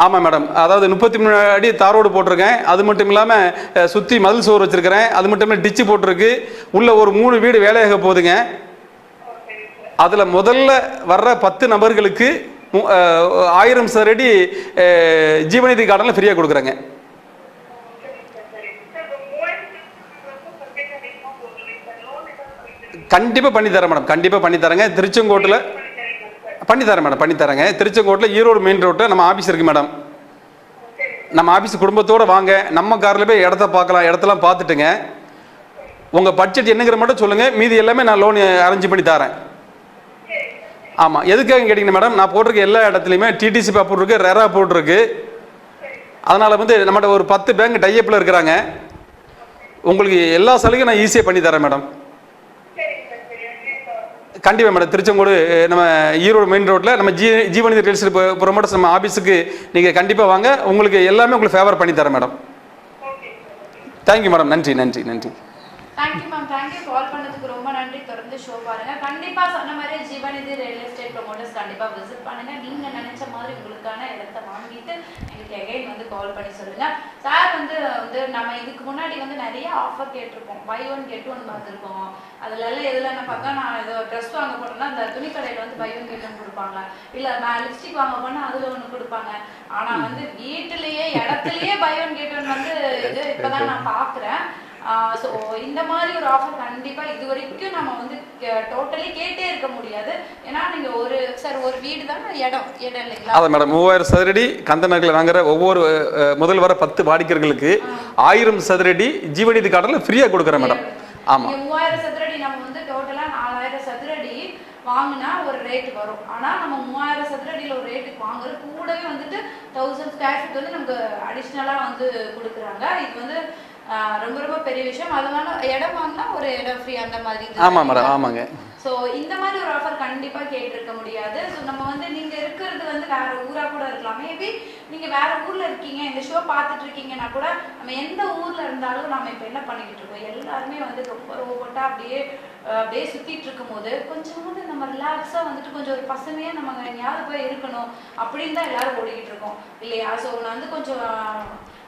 ஆமாம் மேடம். அதாவது 33 அடி தார் ரோடு போட்டிருக்கேன். அது மட்டும் இல்லாமல் சுற்றி மதில் சோறு வச்சுருக்கிறேன். அது மட்டும் இல்லாமல் டிச்சு போட்டிருக்கு. உள்ள ஒரு 3 வீடு வேலையாக போகுதுங்க. அதில் முதல்ல வர்ற 10 நபர்களுக்கு 1000 சதுரடி ஜீவநிதி கார்டனில் ஃப்ரீயாக கொடுக்குறேங்க. கண்டிப்பாக பண்ணித்தரேன் மேடம், கண்டிப்பாக பண்ணித்தரேங்க. திருச்செங்கோட்டில் பண்ணித்தரேன் மேடம், பண்ணித்தரேங்க. திருச்செங்கோட்டில் ஈரோடு மெயின் ரோட்டில் நம்ம ஆஃபீஸ் இருக்குது மேடம். நம்ம ஆஃபீஸ் குடும்பத்தோடு வாங்க, நம்ம காரில் போய் இடத்த பார்க்கலாம். இடத்தெல்லாம் பார்த்துட்டுங்க உங்கள் பட்ஜெட் என்னங்கிற மட்டும் சொல்லுங்கள், மீதி எல்லாமே நான் லோன் அரேஞ்ச் பண்ணி தரேன். ஆமாம். எதுக்காக கேட்டிங்கன்னா மேடம், நான் போட்டிருக்க எல்லா இடத்துலையுமே டிடிசி அப்ரூவ் இருக்குது, ரெரா அப்ரூவ் இருக்குது. அதனால் வந்து நம்மகிட்ட ஒரு 10 பேங்க் டைப்பில் இருக்கிறாங்க. உங்களுக்கு எல்லா சலுகையும் நான் ஈஸியாக பண்ணி தரேன் மேடம். கண்டிப்பாக மேடம். திருச்செங்கோடு நம்ம ஈரோடு மெயின் ரோட்டில் நம்ம ஜீவநிதி ரியல் எஸ்டேட் ப்ரொமோட்டர்ஸ் நம்ம ஆஃபீஸுக்கு நீங்கள் கண்டிப்பாக வாங்க. உங்களுக்கு எல்லாமே உங்களுக்கு ஃபேவர் பண்ணி தரேன் மேடம். Thank you madam. நன்றி நன்றி நன்றி. Thank you ma'am. தேங்க்யூ. கால் பண்ணதுக்கு ரொம்ப நன்றி. தொடர்ந்து ஷோ பாருங்க. கண்டிப்பா சொன்ன மாதிரி ஜீவநிதி ரியல் எஸ்டேட் ப்ரொமோட்டர்ஸ் கண்டிப்பா விசிட் பண்ணுங்க. நீங்க நினைச்ச மாதிரி உங்களுக்கான இடத்த வாங்கிட்டு எங்களுக்கு எகைன் வந்து கால் பண்ணி சொல்லுங்க. சார் வந்து நம்ம இதுக்கு முன்னாடி வந்து நிறைய ஆஃபர் கேட்டிருப்போம். பை ஒன் கெட் ஒன் பார்த்துருக்கோம். அதுல எல்லாம் எதுல என்ன பார்த்தா, நான் ஏதோ ட்ரெஸ் வாங்க போனேன்னா அந்த துணி கடையில வந்து பை ஒன் கெட் ஒன் கொடுப்பாங்க. இல்ல நான் லிப்ஸ்டிக் வாங்க போனா அதுல ஒன்று கொடுப்பாங்க. ஆனா வந்து வீட்டிலேயே இடத்துலயே பை ஒன் கெட் ஒன் வந்து இது இப்பதான் நான் பாக்குறேன். ஸோ இந்த மாதிரி ஒரு ஆஃபர் கண்டிப்பாக இது வரைக்கும் நம்ம வந்து டோட்டலி கேட்டே இருக்க முடியாது. ஏன்னா நீங்கள் ஒரு வீடு தானே இடம் இல்லைங்களா? அதான் மேடம். 3000 சதுரடி கந்தன் நகரில் வாங்குற ஒவ்வொரு முதல் வர 10 வாடிக்கையாளர்களுக்கு 1000 சதுரடி ஜீவநிதி கார்டனில் ஃப்ரீயாக கொடுக்குறேன் மேடம். ஆமாம். 3000 சதுரடி நம்ம வந்து டோட்டலாக 4000 சதுரடி வாங்கினா ஒரு ரேட்டு வரும். ஆனால் நம்ம 3000 சதுரடியில் ஒரு ரேட்டுக்கு வாங்குறது கூடவே வந்துட்டு 1000 ஸ்கொயர் ஃபீட் வந்து நமக்கு அடிஷ்னலாக வந்து கொடுக்குறாங்க. இது வந்து ரொம்ப ரொம்ப பெரிய விஷயம். அதனால இடம் வாங்கினா ஒரு இடம் ஃப்ரீ அந்த மாதிரி. ஆமாம் மேடம். ஆமாங்க. ஸோ இந்த மாதிரி ஒரு ஆஃபர் கண்டிப்பாக கேட்டிருக்க முடியாது. ஸோ நம்ம வந்து நீங்கள் இருக்கிறது வந்து வேற ஊராக கூட இருக்கலாம். மேபி நீங்கள் வேற ஊரில் இருக்கீங்க, இந்த ஷோ பார்த்துட்டு இருக்கீங்கன்னா கூட நம்ம எந்த ஊரில் இருந்தாலும் நம்ம இப்போ என்ன பண்ணிக்கிட்டு இருக்கோம், எல்லாருமே வந்து ரொம்ப ரோபோட்டாக அப்படியே சுற்றிட்டு இருக்கும் போது கொஞ்சம் வந்து நம்ம ரிலாக்ஸாக வந்துட்டு கொஞ்சம் ஒரு பசுமையாக நம்ம எங்கேயாவது போய் இருக்கணும் அப்படின்னு தான் எல்லாரும் ஓடிக்கிட்டு இருக்கோம் இல்லையா? ஸோ நான் வந்து கொஞ்சம்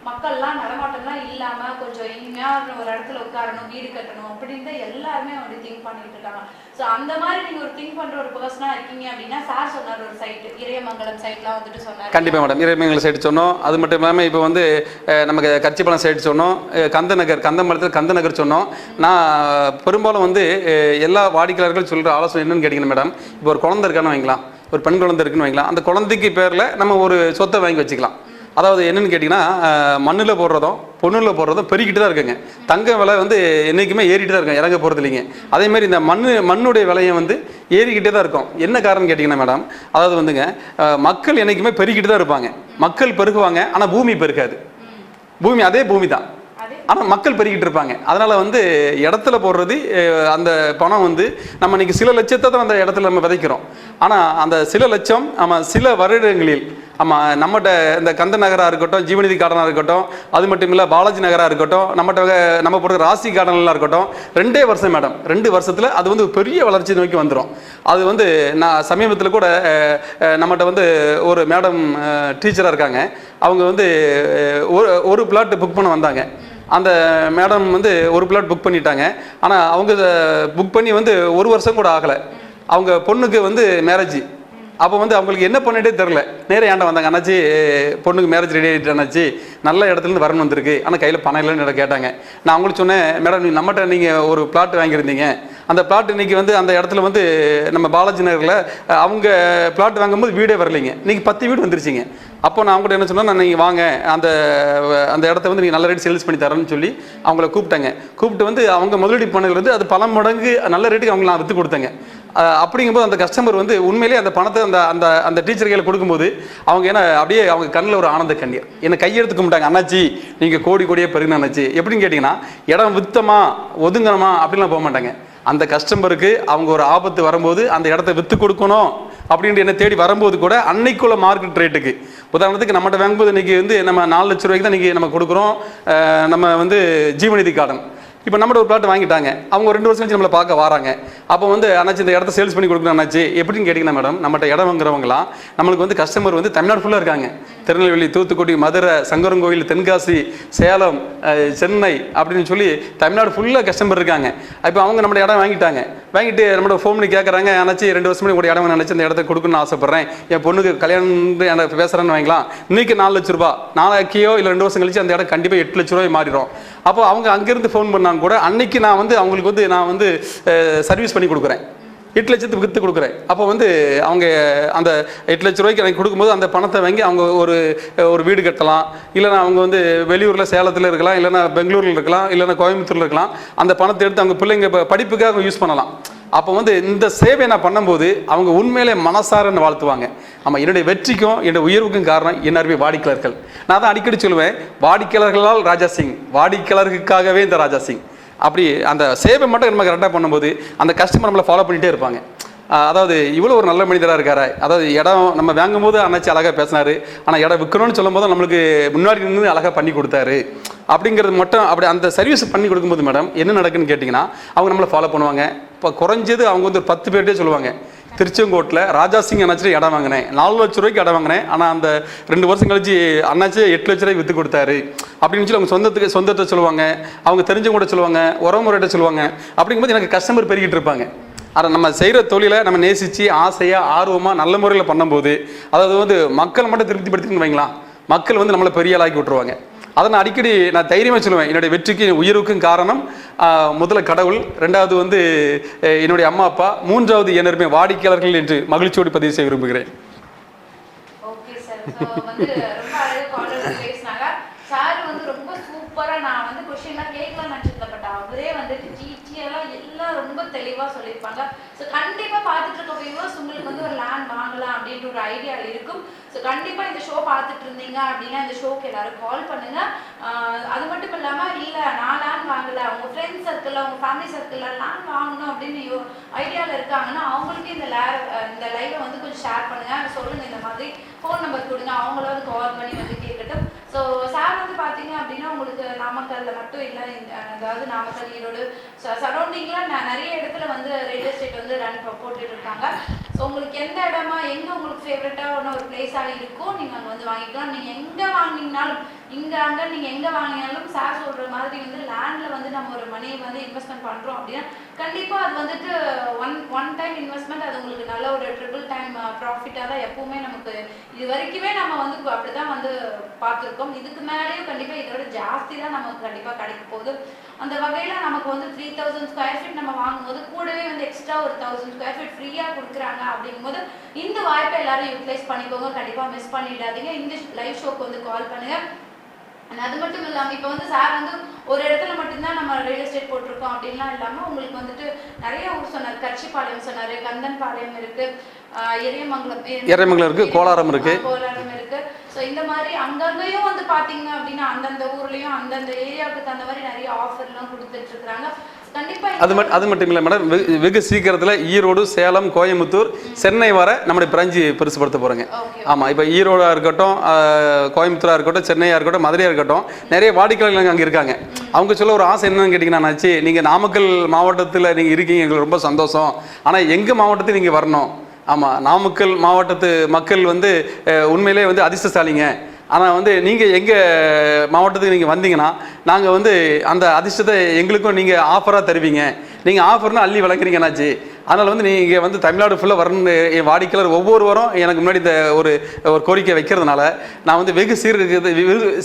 மக்கள்லாம் நடமாட்டம்லாம் இல்லாமல் கொஞ்சம் இனிமையாக ஒரு இடத்துல உட்காரணும், வீடு கட்டணும் அப்படின்னு தான் எல்லாருமே வந்து திங்க் பண்ணிட்டு இருக்காங்க. ஸோ அந்த மாதிரி நீங்கள் ஒரு திங்க் பண்ணுற ஒரு பர்சனாக இருக்கீங்க அப்படின்னா, சார் சொன்னார் ஒரு சைட்டு இறையமங்கலம் சைட்லாம் வந்துட்டு சொன்னார். கண்டிப்பாக மேடம். இறையமங்கலம் சைட்டு சொன்னோம். அது மட்டும் இல்லாமல் இப்போ வந்து நமக்கு கச்சிப்பாளையம் சைட்டு சொன்னோம், கந்தமலத்தில் கந்தநகர் சொன்னோம். நான் பெரும்பாலும் வந்து எல்லா வாடிக்கையாளர்களும் சொல்கிற ஆலோசனை என்னன்னு கேட்டிங்கன்னா மேடம், இப்போ ஒரு குழந்தை இருக்கான்னு வைங்களா, ஒரு பெண் குழந்தை இருக்குன்னு வைங்களா, அந்த குழந்தைக்கு பேரில் நம்ம ஒரு சொத்தை வாங்கி வச்சுக்கலாம். அதாவது என்னென்னு கேட்டிங்கன்னா, மண்ணில் போடுறதும் பொண்ணில் போடுறதும் பெருகிட்டு தான் இருக்குங்க. தங்க விலை வந்து என்றைக்குமே ஏறிட்டு தான் இருக்கும், இறங்க போகிறது இல்லைங்க. அதேமாதிரி இந்த மண்ணுடைய விலையை வந்து ஏறிக்கிட்டே தான் இருக்கும். என்ன காரணம் கேட்டிங்கன்னா மேடம், அதாவது வந்துங்க மக்கள் என்றைக்குமே பெருகிட்டு தான் இருப்பாங்க. மக்கள் பெருகுவாங்க, ஆனால் பூமி பெருகாது. பூமி அதே பூமி தான், ஆனால் மக்கள் பெருகிட்டு இருப்பாங்க. அதனால் வந்து இடத்துல போடுறது அந்த பணம் வந்து நம்ம இன்றைக்கி சில லட்சத்தை தான் அந்த இடத்துல நம்ம விதைக்கிறோம். ஆனால் அந்த சில லட்சம் நம்ம சில வருடங்களில் நம்மகிட்ட இந்த கந்த நகராக இருக்கட்டும், ஜீவநிதி கார்டனாக இருக்கட்டும், அது மட்டும் இல்லை பாலாஜி நகராக இருக்கட்டும், நம்ம போடுற ராசி கார்டன்லாம் இருக்கட்டும், 2 வருஷம் மேடம், 2 வருஷத்தில் அது வந்து பெரிய வளர்ச்சி நோக்கி வந்துடும். அது வந்து நான் சமீபத்தில் கூட நம்மகிட்ட வந்து ஒரு மேடம் டீச்சராக இருக்காங்க. அவங்க வந்து ஒரு பிளாட் புக் பண்ண வந்தாங்க. அந்த மேடம் வந்து ஒரு பிளாட் புக் பண்ணிட்டாங்க. ஆனால் அவங்க புக் பண்ணி வந்து 1 வருஷம் கூட ஆகலை. அவங்க பொண்ணுக்கு வந்து மேரேஜ். அப்போ வந்து அவங்களுக்கு என்ன பண்ணிட்டே தெரில. நேரே ஏன்டா வந்தாங்க, அண்ணாச்சி பொண்ணுக்கு மேரேஜ் ரெடி ஆகிட்டு அண்ணாச்சி, நல்ல இடத்துலேருந்து வரணும் வந்திருக்கு, ஆனால் கையில் பணம் இல்லைன்னு கேட்டாங்க. நான் அவங்களுக்கு சொன்னேன், மேடம் நம்மகிட்ட நீங்கள் ஒரு பிளாட் வாங்கியிருந்தீங்க, அந்த பிளாட் இன்றைக்கி வந்து அந்த இடத்துல வந்து நம்ம பாலாஜி நகரில் அவங்க பிளாட் வாங்கும்போது வீடே வரலைங்க, இன்றைக்கி 10 வீடு வந்துருச்சிங்க. அப்போ நான் அவங்கள்ட்ட என்ன சொன்னால், நான் நீங்கள் வாங்க அந்த இடத்த வந்து நீங்கள் நல்ல ரேட் சேல்ஸ் பண்ணி தரேன்னு சொல்லி அவங்கள கூப்பிட்டாங்க. கூப்பிட்டு வந்து அவங்க முதலீடு பண்ணது அது பல மடங்கு நல்ல ரேட்டுக்கு அவங்களை நான் விற்று கொடுத்தேங்க. அப்படிங்கும்போது அந்த கஸ்டமர் வந்து உண்மையிலே அந்த பணத்தை அந்த டீச்சர் கையில் கொடுக்கும்போது அவங்க ஏன்னா அப்படியே அவங்க கண்ணில் ஒரு ஆனந்த கண்ணீர், என்னை கையெடுத்து கும்பிட்டாங்க. அண்ணாச்சி நீங்கள் கோடியே பெருகின அண்ணாச்சி. எப்படின்னு கேட்டிங்கன்னா, இடம் வித்தமா ஒதுங்கணுமா அப்படின்லாம் போக மாட்டாங்க. அந்த கஸ்டமருக்கு அவங்க ஒரு ஆபத்து வரும்போது அந்த இடத்த விற்று கொடுக்கணும் அப்படின்ட்டு என்ன தேடி வரும்போது கூட அன்னைக்குள்ள மார்க்கெட் ரேட்டுக்கு, உதாரணத்துக்கு நம்மகிட்ட வாங்கும்போது இன்னைக்கு வந்து நம்ம 4 லட்ச ரூபாய்க்கு தான் இன்னைக்கு நம்ம கொடுக்குறோம். நம்ம வந்து ஜீவநிதி கார்டன் இப்போ நம்மகிட்ட ஒரு பிளாட் வாங்கிட்டாங்க, அவங்க 2 வருஷம் கழிச்சு நம்மளை பார்க்க வராங்க. அப்போ வந்து அண்ணாச்சி இந்த இடத்த சேல்ஸ் பண்ணி கொடுக்கணும் அண்ணாச்சி எப்படின்னு கேட்டிங்கன்னா மேடம், நம்மகிட்ட இடம் வாங்குறவங்களாம் நம்மளுக்கு வந்து கஸ்டமர் வந்து தமிழ்நாடு ஃபுல்லாக இருக்காங்க. திருநெல்வேலி, தூத்துக்குடி, மதுரை, சங்கரங்கோயில், தென்காசி, சேலம், சென்னை அப்படின்னு சொல்லி தமிழ்நாடு ஃபுல்லாக கஸ்டமர் இருக்காங்க. இப்போ அவங்க நம்மளோட இடம் வாங்கிட்டு நம்மளோட ஃபோன் பண்ணி கேட்குறாங்க, அண்ணாச்சி 2 வருஷம் முன்னாடி இடம் நினச்சி அந்த இடத்த கொடுக்கணும்னு ஆசைப்பட்றேன், என் பொண்ணுக்கு கல்யாணம் எனக்கு பேசுகிறேன்னு வாங்கலாம், இன்னைக்கு 4 லட்ச ரூபா, நாளைக்கியோ இல்லை 2 வருஷம் கழிச்சு அந்த இடம் கண்டிப்பாக 8 லட்ச ரூபாய் மாறிடும். அப்போ அவங்க அங்கேருந்து ஃபோன் பண்ணாங்க கூட அன்னைக்கு நான் வந்து அவங்களுக்கு வந்து நான் வந்து சர்வீஸ் பண்ணி கொடுக்குறேன், 8 லட்சத்துக்கு விற்று கொடுக்குறேன். அப்போ வந்து அவங்க அந்த 8 லட்ச ரூபாய்க்கு எனக்கு கொடுக்கும்போது அந்த பணத்தை வாங்கி அவங்க ஒரு வீடு கட்டலாம், இல்லைனா அவங்க வந்து வெளியூரில் சேலத்தில் இருக்கலாம், இல்லைனா பெங்களூரில் இருக்கலாம், இல்லைனா கோயம்புத்தூரில் இருக்கலாம். அந்த பணத்தை எடுத்து அவங்க பிள்ளைங்க படிப்புக்காக யூஸ் பண்ணலாம். அப்போ வந்து இந்த சேவை நான் பண்ணும்போது அவங்க உண்மையிலே மனசாரன்னு வாழ்த்துவாங்க. ஆமாம், என்னுடைய வெற்றிக்கும் என்னுடைய உயர்வுக்கும் காரணம் NRB வாடிக்கையாளர்கள். நான் தான் அடிக்கடி சொல்லுவேன், வாடிக்கையாளர்களால் ராஜா சிங், வாடிக்கையாளர்களுக்காகவே இந்த ராஜா சிங். அப்படி அந்த சேவை மட்டும் நம்ம கரெக்டாக பண்ணும்போது அந்த கஸ்டமர் நம்மளை ஃபாலோ பண்ணிகிட்டே இருப்பாங்க. அதாவது இவ்வளோ ஒரு நல்ல மனிதராக இருக்காரு. அதாவது இடம் நம்ம வாங்கும்போது அண்ணாச்சி அழகாக பேசினார், ஆனால் இடம் விற்கணும்னு சொல்லும் போது நம்மளுக்கு முன்னாடி நின்று அழகாக பண்ணி கொடுத்தாரு அப்படிங்கிறது மட்டும். அப்படி அந்த சர்வீஸ் பண்ணி கொடுக்கும்போது மேடம் என்ன நடக்குன்னு கேட்டிங்கன்னா, அவங்க நம்மளை ஃபாலோ பண்ணுவாங்க. இப்போ குறைஞ்சது அவங்க வந்து ஒரு 10 பேர்கிட்டே சொல்லுவாங்க, திருச்செங்கோட்டில் ராஜா சிங் அண்ணாச்சி இடம் வாங்கினேன், 4 லட்ச ரூபாய்க்கு இடம் வாங்கினேன், ஆனால் அந்த 2 வருஷம் கழிச்சு அண்ணாச்சி 8 லட்ச ரூபாய்க்கு விற்று கொடுத்தாரு அப்படின்னு சொல்லி அவங்க சொந்தத்தை சொல்லுவாங்க, அவங்க தெரிஞ்சவங்க கூட சொல்லுவாங்க, உறவுமுறையிட்ட சொல்லுவாங்க. அப்படிங்கும்போது எனக்கு கஸ்டமர் பெருகிட்டு இருப்பாங்க. அதை நம்ம செய்கிற தொழிலை நம்ம நேசித்து ஆசையாக ஆர்வமாக நல்ல முறையில் பண்ணும்போது, அதாவது வந்து மக்கள் மட்டும் திருப்திப்படுத்தின்னு வைங்களா, மக்கள் வந்து நம்மளை பெரிய ஆளாக்கி விட்டுருவாங்க. அதை நான் அடிக்கடி தைரியமாக சொல்லுவேன், என்னுடைய வெற்றிக்கு உயர்வுக்கும் காரணம் முதல்ல கடவுள், 2வது வந்து என்னுடைய அம்மா அப்பா, 3வது NRB வாடிக்கையாளர்கள் என்று மகிழ்ச்சியோடு பதிவு செய்ய விரும்புகிறேன். ஓகே சார், வந்து ரொம்ப அழகாக காலர் பேசினாங்க சார். வந்து ரொம்ப சூப்பராக நான் வந்து கொஸ்டின்லாம் கேட்கலாம்னு நினச்சிருந்தேன், பட் அவரே வந்துட்டு எல்லாம் ரொம்ப தெளிவாக சொல்லியிருப்பாங்க. ஸோ கண்டிப்பாக பார்த்துட்டு இருக்க வியூவர்ஸ் உங்களுக்கு வந்து ஒரு லேண்ட் வாங்கலாம் அப்படின்ற ஒரு ஐடியா இருக்கும். ஸோ கண்டிப்பாக இந்த ஷோ பார்த்துட்டு இருந்தீங்க அப்படின்னா இந்த ஷோக்கு எல்லாரும் கால் பண்ணுங்க. அது மட்டும் இல்லாமல் இல்லை நான் லேண்ட் வாங்கலை, உங்கள் ஃப்ரெண்ட்ஸ் சர்க்கிளில் உங்கள் ஃபேமிலி சர்க்கிளில் லேண்ட் வாங்கணும் அப்படின்னு ஐடியாவில் இருக்காங்கன்னா அவங்களுக்கு இந்த லைவை வந்து கொஞ்சம் ஷேர் பண்ணுங்க, சொல்லுங்கள், இந்த மாதிரி ஃபோன் நம்பர் கொடுங்க, அவங்கள வந்து கால் பண்ணி வந்து கேட்கட்டும். ஸோ சார் வந்து பார்த்தீங்க அப்படின்னா உங்களுக்கு நாமக்கல்ல மட்டும் இல்லை, அதாவது நாமக்கல், ஈரோடு சரௌண்டிங்கில் நிறைய இடத்துல வந்து ரியல் எஸ்டேட் வந்து போட்டுட்டு இருக்காங்க. ஸோ உங்களுக்கு எந்த இடமா எங்கே உங்களுக்கு ஃபேவரட்டான ஒரு பிளேஸாக இருக்கோ நீங்கள் அங்கே வந்து வாங்கிக்கலாம். நீங்கள் எங்கே வாங்கினாலும் அங்கே நீங்கள் எங்கே வாங்கினாலும் சார் சொல்கிற மாதிரி வந்து லேண்டில் வந்து நம்ம ஒரு மணியை வந்து இன்வெஸ்ட்மெண்ட் பண்ணுறோம் அப்படின்னா கண்டிப்பாக அது வந்துட்டு ஒன் டைம் இன்வெஸ்ட்மெண்ட், அது உங்களுக்கு நல்ல ஒரு ட்ரிபிள் டைம் ப்ராஃபிட்டாக தான் எப்பவுமே நமக்கு இது வரைக்குமே நம்ம வந்து அப்படி தான் வந்து பார்த்துருக்கோம். இதுக்கு மேலேயும் கண்டிப்பாக இதோட ஜாஸ்தி தான் நமக்கு கண்டிப்பாக கிடைக்க போகுது. அந்த வகையில் நமக்கு வந்து 3000 ஸ்கொயர் ஃபீட் நம்ம வாங்கும்போது கூடவே வந்து எக்ஸ்ட்ரா ஒரு 1000 ஸ்கொயர் ஃபீட் ஃப்ரீயாக கொடுக்குறாங்க. அப்படிங்கும்போது இந்த வாய்ப்பை எல்லாரும் யூட்டிலைஸ் பண்ணிக்கோங்க, கண்டிப்பாக மிஸ் பண்ணிடாதீங்க. இந்த லைவ் ஷோக்கு வந்து கால் பண்ணுங்கள். அது மட்டும் இல்லாமல் இப்போ வந்து சார் வந்து ஒரு இடத்துல மட்டும்தான் நம்ம ரியல் எஸ்டேட் போட்டிருக்கோம் அப்படின்லாம் இல்லாமல் உங்களுக்கு வந்துட்டு நிறைய ஊர் சொன்னார், கட்சிப்பாளையம் சொன்னார், கந்தன்பாளையம் இருக்கு, எரியமங்கலம் இருக்கு, கோலாரம் இருக்கு. ஸோ இந்த மாதிரி அங்கங்கேயும் வந்து பார்த்தீங்க அப்படின்னா அந்தந்த ஊர்லேயும் அந்தந்த ஏரியாவுக்கு தகுந்த மாதிரி நிறைய ஆஃபர்லாம் கொடுத்துட்டு இருக்கிறாங்க. அது மட்டும் இல்லை மேடம், வெகு சீக்கிரத்தில் ஈரோடு, சேலம், கோயம்புத்தூர், சென்னை வர நம்முடைய பிரான்ச்சு பெருசுப்படுத்த போகிறோங்க. ஆமாம், இப்போ ஈரோடாக இருக்கட்டும், கோயம்புத்தூராக இருக்கட்டும், சென்னையாக இருக்கட்டும், மதுரையாக இருக்கட்டும், நிறைய வாடிக்கையாளர்கள் அங்கே இருக்காங்க. அவங்க சொல்ல ஒரு ஆசை என்னன்னு கேட்டிங்கன்னா, நீங்கள் நாமக்கல் மாவட்டத்தில் நீங்கள் இருக்கீங்க, எங்களுக்கு ரொம்ப சந்தோஷம், ஆனால் எங்கள் மாவட்டத்தில் நீங்கள் வரணும். ஆமாம், நாமக்கல் மாவட்டத்து மக்கள் வந்து உண்மையிலே வந்து அதிர்ஷ்டசாலிங்க. ஆனால் வந்து நீங்கள் எங்கள் மாவட்டத்துக்கு நீங்கள் வந்தீங்கன்னா நாங்கள் வந்து அந்த அதிர்ஷ்டத்தை எங்களுக்கும் நீங்கள் ஆஃபராக தருவீங்க. நீங்கள் ஆஃபர்னால் அள்ளி வழங்குறீங்கன்னாச்சு. அதனால் வந்து நீங்கள் வந்து தமிழ்நாடு ஃபுல்லாக வரணும்னு என் வாடிக்கையாளர் ஒவ்வொரு வாரம் எனக்கு முன்னாடி இந்த ஒரு கோரிக்கை வைக்கிறதுனால நான் வந்து வெகு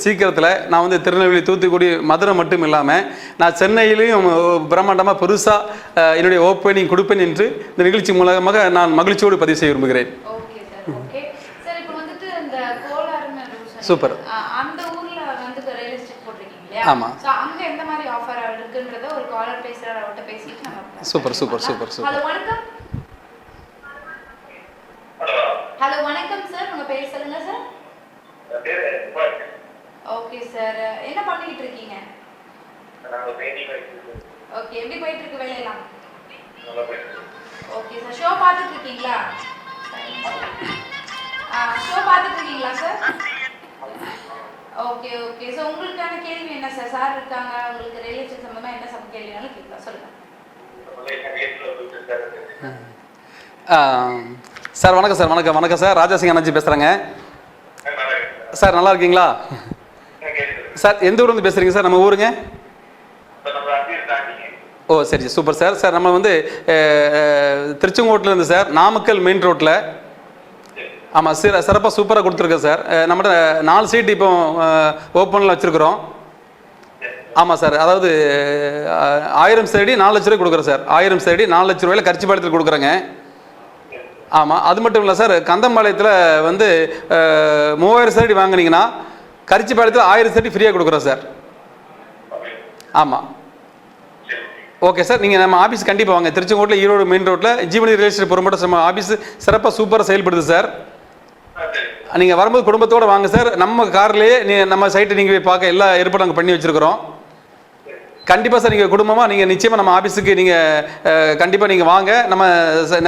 சீக்கிரத்தில் நான் வந்து திருநெல்வேலி, தூத்துக்குடி, மதுரை மட்டும் இல்லாமல் நான் சென்னையிலையும் பிரம்மாண்டமாக பெருசாக என்னுடைய ஓப்பனிங் கொடுப்பேன் என்று இந்த நிகழ்ச்சி மூலமாக நான் மகிழ்ச்சியோடு பதிவு செய்ய விரும்புகிறேன். சூப்பர். அந்த ஊர்ல வந்து ரியல் எஸ்டேட் போட்டுருக்கீங்க இல்லையா? ஆமா. சோ அங்க எந்த மாதிரி ஆஃபர் இருக்குன்றத ஒரு காலர் பேசுறாரு, அவர்ட்ட பேசிட்டு நம்ம சூப்பர். ஹலோ வணக்கம். ஹலோ வணக்கம் சார், உங்க பேர் சொல்லுங்க சார். ஓகே சார், என்ன பண்ணிட்டு இருக்கீங்க? ஓகே, எப்படி போயிட்டு இருக்கு வேலையெல்லாம்? ஓகே சார், ஷோ பார்த்துட்டு இருக்கீங்களா? ஷோ பார்த்துட்டு இருக்கீங்களா சார்? Okay okay. ஸோ உங்களுக்கான கேள்வி என்ன சார்? சார் இருக்காங்க, உங்களுக்கு ரிலேஷன் சம்பந்தமா என்ன கேள்வினாலும் கேட்கலாம், சொல்லுங்க. சார் வணக்கம் சார். வணக்கம் சார். ராஜாசிங் அண்ணாச்சி பேசுகிறேங்க சார். நல்லா இருக்கீங்களா சார்? எந்த ஊர்லேருந்து பேசுகிறீங்க சார்? நம்ம ஊருங்க? ஓ சரி சூப்பர் சார். சார் நம்ம வந்து திருச்செங்கோட்டிலேருந்து சார், நாமக்கல் மெயின் ரோட்டில். ஆமாம், சிறப்பாக சூப்பராக கொடுத்துருக்கேன் சார். நம்மகிட்ட 4 சீட் இப்போ ஓப்பனில் வச்சுருக்குறோம். ஆமாம் சார், அதாவது 1000 சதுரடி 4 லட்ச ரூபாய் கொடுக்குறேன் சார். 1000 சதுரடி 4 லட்ச ரூபாயில் கரிச்சிபாளையத்தில் கொடுக்குறேங்க. ஆமாம், அது மட்டும் இல்லை சார், கந்தம்பாளையத்தில் வந்து 3000 சதுரடி வாங்கினீங்கன்னா கரிச்சிபாளையத்தில் 1000 சதுரடி ஃப்ரீயாக கொடுக்குறோம் சார். ஆமாம் ஓகே சார். நீங்கள் நம்ம ஆஃபீஸ் கண்டிப்பாக வாங்க. திருச்செங்கோட்டில் ஈரோடு மெயின் ரோட்டில் ஜீவனி ரியல் எஸ்டேட் ப்ரொமோட்டர்ஸ் நம்ம ஆஃபீஸ் சிறப்பாக சூப்பராக செயல்படுது சார். நீங்கள் வரும்போது குடும்பத்தோடு வாங்க சார். நம்ம கார்லேயே நம்ம சைட்டை நீங்கள் போய் பார்க்க எல்லா ஏற்பாடும் நாங்கள் பண்ணி வச்சுருக்கிறோம். கண்டிப்பாக சார், நீங்கள் குடும்பமாக நீங்கள் நிச்சயமாக நம்ம ஆஃபீஸுக்கு நீங்கள் கண்டிப்பாக நீங்கள் வாங்க. நம்ம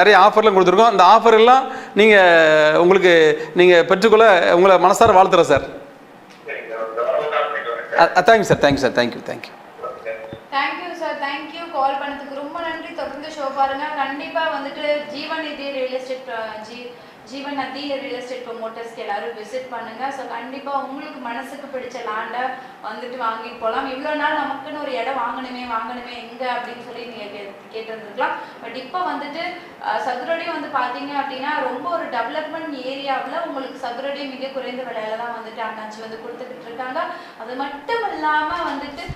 நிறைய ஆஃபர்லாம் கொடுத்துருக்கோம். அந்த ஆஃபர் எல்லாம் நீங்கள் உங்களுக்கு நீங்கள் பெற்றுக்கொள்ள உங்களை மனசார வாழ்த்துறேன் sir. Thank you sir. Thank you sir. Thank you thank you sir. Thank you call பண்ணதுக்கு ரொம்ப நன்றி. தொடர்ந்து ஷோ பாருங்க. கண்டிப்பாக வந்துட்டு ஜீவன் நிதி ரியல் எஸ்டேட் ஜீவன் நதி ரியல் எஸ்டேட் ப்ரொமோட்டர்ஸ்க்கு எல்லாரும் விசிட் பண்ணுங்க. ஸோ கண்டிப்பாக உங்களுக்கு மனசுக்கு பிடிச்ச லேண்டை வந்துட்டு வாங்கிட்டு போகலாம். இவ்வளோ நாள் நமக்குன்னு ஒரு இடம் வாங்கணுமே எங்கே அப்படின்னு சொல்லி நீங்கள் கேட்டிருந்துருக்கலாம். பட் இப்போ வந்துட்டு சதுரடி வந்து பார்த்தீங்க அப்படின்னா ரொம்ப ஒரு டெவலப்மெண்ட் ஏரியாவில் உங்களுக்கு சதுரடி மிக குறைந்த விலையில தான் வந்துட்டு அண்ணாச்சி வந்து கொடுத்துக்கிட்டு இருக்காங்க. அது மட்டும் இல்லாமல் வந்துட்டு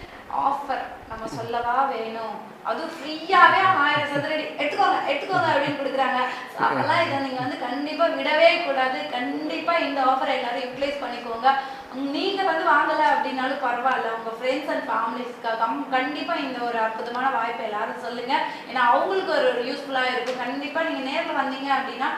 ஆஃபர் நம்ம சொல்லவா வேணும், அதுவும் ஃப்ரீயாகவே 1000 சதுரடி எடுத்துக்கோங்க அப்படின்னு கொடுக்குறாங்க. அதெல்லாம் இதை நீங்கள் வந்து கண்டிப்பாக விடவே கூடாது. கண்டிப்பாக இந்த ஆஃபரை எல்லாரும் யூட்டிலைஸ் பண்ணிக்கோங்க. நீங்கள் வந்து வாங்கலை அப்படின்னாலும் பரவாயில்ல, உங்கள் ஃப்ரெண்ட்ஸ் அண்ட் ஃபேமிலிஸ்க்காக கண்டிப்பாக இந்த ஒரு அற்புதமான வாய்ப்பை எல்லாரும் சொல்லுங்கள். ஏன்னா அவங்களுக்கு ஒரு யூஸ்ஃபுல்லாக இருக்கும். கண்டிப்பாக நீங்கள் நேரில் வந்தீங்க அப்படின்னா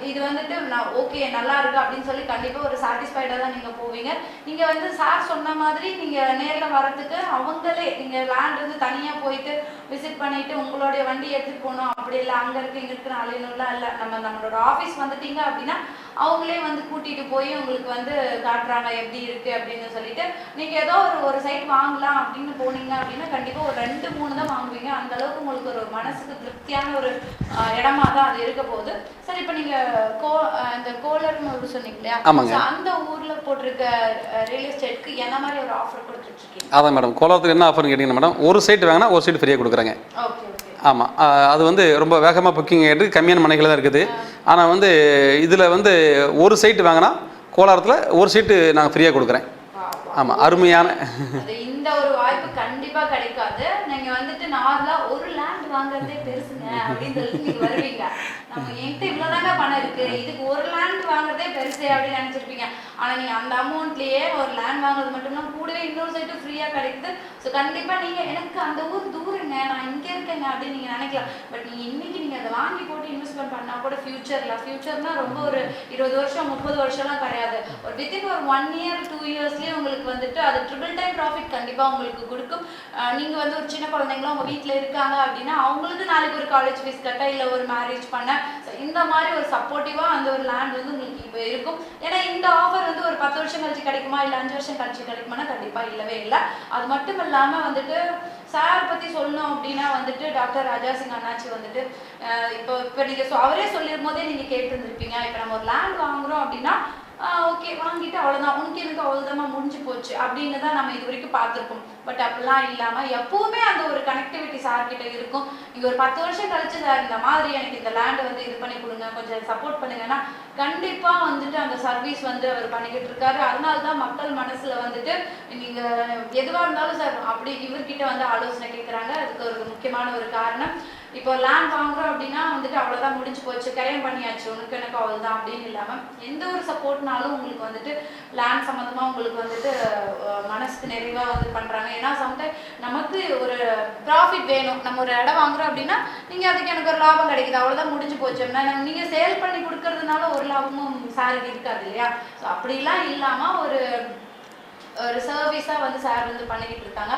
இது வந்துட்டு நான் ஓகே நல்லா இருக்கு அப்படின்னு சொல்லி கண்டிப்பாக ஒரு சாட்டிஸ்ஃபைடாக தான் நீங்கள் போவீங்க. நீங்கள் வந்து சார் சொன்ன மாதிரி நீங்கள் நேரில் வரதுக்கு அவங்களே நீங்கள் லேண்ட் வந்து தனியாக போயிட்டு விசிட் பண்ணிட்டு உங்களுடைய வண்டி எடுத்துகிட்டு போகணும் அப்படி இல்லை, அங்கே இருக்கு இங்கே இருக்குன்னு அலையணும்லாம் இல்லை. நம்மளோட ஆஃபீஸ் வந்துட்டீங்க அப்படின்னா அவங்களே வந்து கூட்டிகிட்டு போய் உங்களுக்கு வந்து காட்டுறாங்க எப்படி இருக்குது அப்படின்னு சொல்லிட்டு. நீங்கள் ஏதோ ஒரு சைட் வாங்கலாம் அப்படின்னு போனீங்க அப்படின்னா கண்டிப்பாக ஒரு 2-3 தான் வாங்குவீங்க. அந்த அளவுக்கு உங்களுக்கு ஒரு மனசுக்கு திருப்தியான ஒரு இடமா தான் அது இருக்க போகுது. சார் இப்போ நீங்கள் இந்த கோலர்னு ஒரு சொன்னீங்க இல்லையா, அந்த ஊரில் போட்டிருக்க ரியல் எஸ்டேட்க்கு என்ன மாதிரி ஒரு ஆஃபர் கொடுத்துட்டு இருக்கீங்க? அதான் மேடம், கோலாரத்தில் என்ன ஆஃபர்னு கேட்டிங்கன்னா மேடம், ஒரு சைட் வாங்கினா ஒரு சைட் ஃப்ரீயாக கொடுக்குறாங்க. Okay okay. ஆமாம், அது வந்து ரொம்ப வேகமாக புக்கிங் ஆகிட்டு கம்மியான மனைகள் தான் இருக்குது. ஆனால் வந்து இதில் வந்து ஒரு சைட்டு வாங்கினா கோலாரத்தில் ஒரு சீட்டு நாங்கள் ஃப்ரீயாக கொடுக்குறேன். ஆமாம், அருமையான இந்த ஒரு வாய்ப்பு கண்டிப்பாக கிடைக்காது. நீங்கள் வந்துட்டு நார்மலாக ஒரு லேண்ட் வாங்குறதே பெருசுங்க அப்படின்னு சொல்லிட்டு நீங்கள் வருவீங்க. நம்ம என்கிட்ட இவ்வளோதாங்க பணம் இருக்குது, இதுக்கு ஒரு லேண்ட் வாங்குறதே பெருசு அப்படின்னு நினச்சிருப்பீங்க. ஆனால் நீங்கள் அந்த அமௌண்ட்லேயே ஒரு லேண்ட் வாங்குறது மட்டும்தான் கூடவே இன்னொரு சைட்டு ஃப்ரீயாக கிடைக்குது. ஸோ கண்டிப்பாக நீங்கள் எனக்கு அந்த ஊர் தூரங்க, நான் இங்கே இருக்கேங்க அப்படின்னு நீங்கள் நினைக்கலாம். பட் நீங்கள் இன்றைக்கி நீங்கள் அதை வாங்கி போட்டு இன்வெஸ்ட்மெண்ட் பண்ணால் கூட ஃபியூச்சர்னால் ரொம்ப ஒரு 20 வருஷம் 30 வருஷம்லாம் கிடையாது. ஒரு வித்தின் ஒரு 1 இயர் 2 இயர்ஸ்லேயே உங்களுக்கு வந்துட்டு அது ட்ரிபிள் டைம் ப்ராஃபிட் கண்டிப்பாக உங்களுக்கு கொடுக்கும். நீங்கள் வந்து ஒரு சின்ன குழந்தைங்களும் உங்கள் வீட்டில் இருக்காங்க அப்படின்னா அவங்களுக்கு நாளைக்கு ஒரு காலேஜ் ஃபீஸ் கட்ட இல்லை ஒரு மேரேஜ் பண்ண இந்த மாதிரி ஒரு சப்போர்ட்டிவாக அந்த ஒரு லேண்ட் வந்து உங்களுக்கு இப்போ இருக்கும். ஏன்னா இந்த ஆஃபர் வந்து ஒரு 10 வருஷம் கழிச்சு கிடைக்குமா இல்லை 5 வருஷம் கழிச்சு கிடைக்குமானா கண்டிப்பாக இல்லவே இல்லை. அது மட்டும் இல்லாமல் வந்துட்டு சார் பற்றி சொல்லணும் அப்படின்னா வந்துட்டு டாக்டர் ராஜாசிங் அண்ணாச்சி வந்துட்டு இப்போ நீங்கள் அவரே சொல்லிடும் போதே நீங்கள் கேட்டுருந்துருப்பீங்க. இப்போ நம்ம ஒரு லேண்ட் வாங்குகிறோம் அப்படின்னா ஓகே வாங்கிட்டு அவ்வளோதான், உனக்கு எனக்கு அவ்வளோதான் முடிஞ்சு போச்சு அப்படின்னு தான் நம்ம இது வரைக்கும் பார்த்துருக்கோம். பட் அப்படிலாம் இல்லாமல் எப்பவுமே அந்த ஒரு கனெக்டிவிட்டி சார்கிட்ட இருக்கும். நீங்கள் ஒரு 10 வருஷம் கழிச்சு சார் இந்த மாதிரி எனக்கு இந்த லேண்டை வந்து இது பண்ணி கொடுங்க, கொஞ்சம் சப்போர்ட் பண்ணுங்கன்னா கண்டிப்பாக வந்துட்டு அந்த சர்வீஸ் வந்து அவர் பண்ணிக்கிட்டு இருக்காரு. அதனால தான் மக்கள் மனசில் வந்துட்டு நீங்கள் எதுவாக இருந்தாலும் சார் அப்படி இவர்கிட்ட வந்து ஆலோசனை கேட்குறாங்க. அதுக்கு ஒரு முக்கியமான ஒரு காரணம், இப்போ லேண்ட் வாங்குறோம் அப்படின்னா வந்துட்டு அவ்வளோதான் முடிஞ்சு போச்சு, கரையம் பண்ணியாச்சு, உனக்கு எனக்கு அவ்வளோதான் அப்படின்னு இல்லாமல் எந்த ஒரு சப்போர்ட்னாலும் உங்களுக்கு வந்துட்டு லேண்ட் சம்மந்தமாக உங்களுக்கு வந்துட்டு மனசுக்கு நிறைவாக வந்து பண்ணுறாங்க. ஏன்னா சம்டைம் நமக்கு ஒரு ப்ராஃபிட் வேணும். நம்ம ஒரு இடம் வாங்குறோம் அப்படின்னா நீங்கள் அதுக்கு எனக்கு ஒரு லாபம் கிடைக்குது, அவ்வளோதான் முடிஞ்சு போச்சு அப்படின்னா நீங்கள் சேல் பண்ணி கொடுக்கறதுனால ஒரு லாபமும் சாருக்கு இருக்காது இல்லையா. ஸோ அப்படிலாம் இல்லாமல் ஒரு சர்வீஸாக வந்து சார் வந்து பண்ணிக்கிட்டு இருக்காங்க.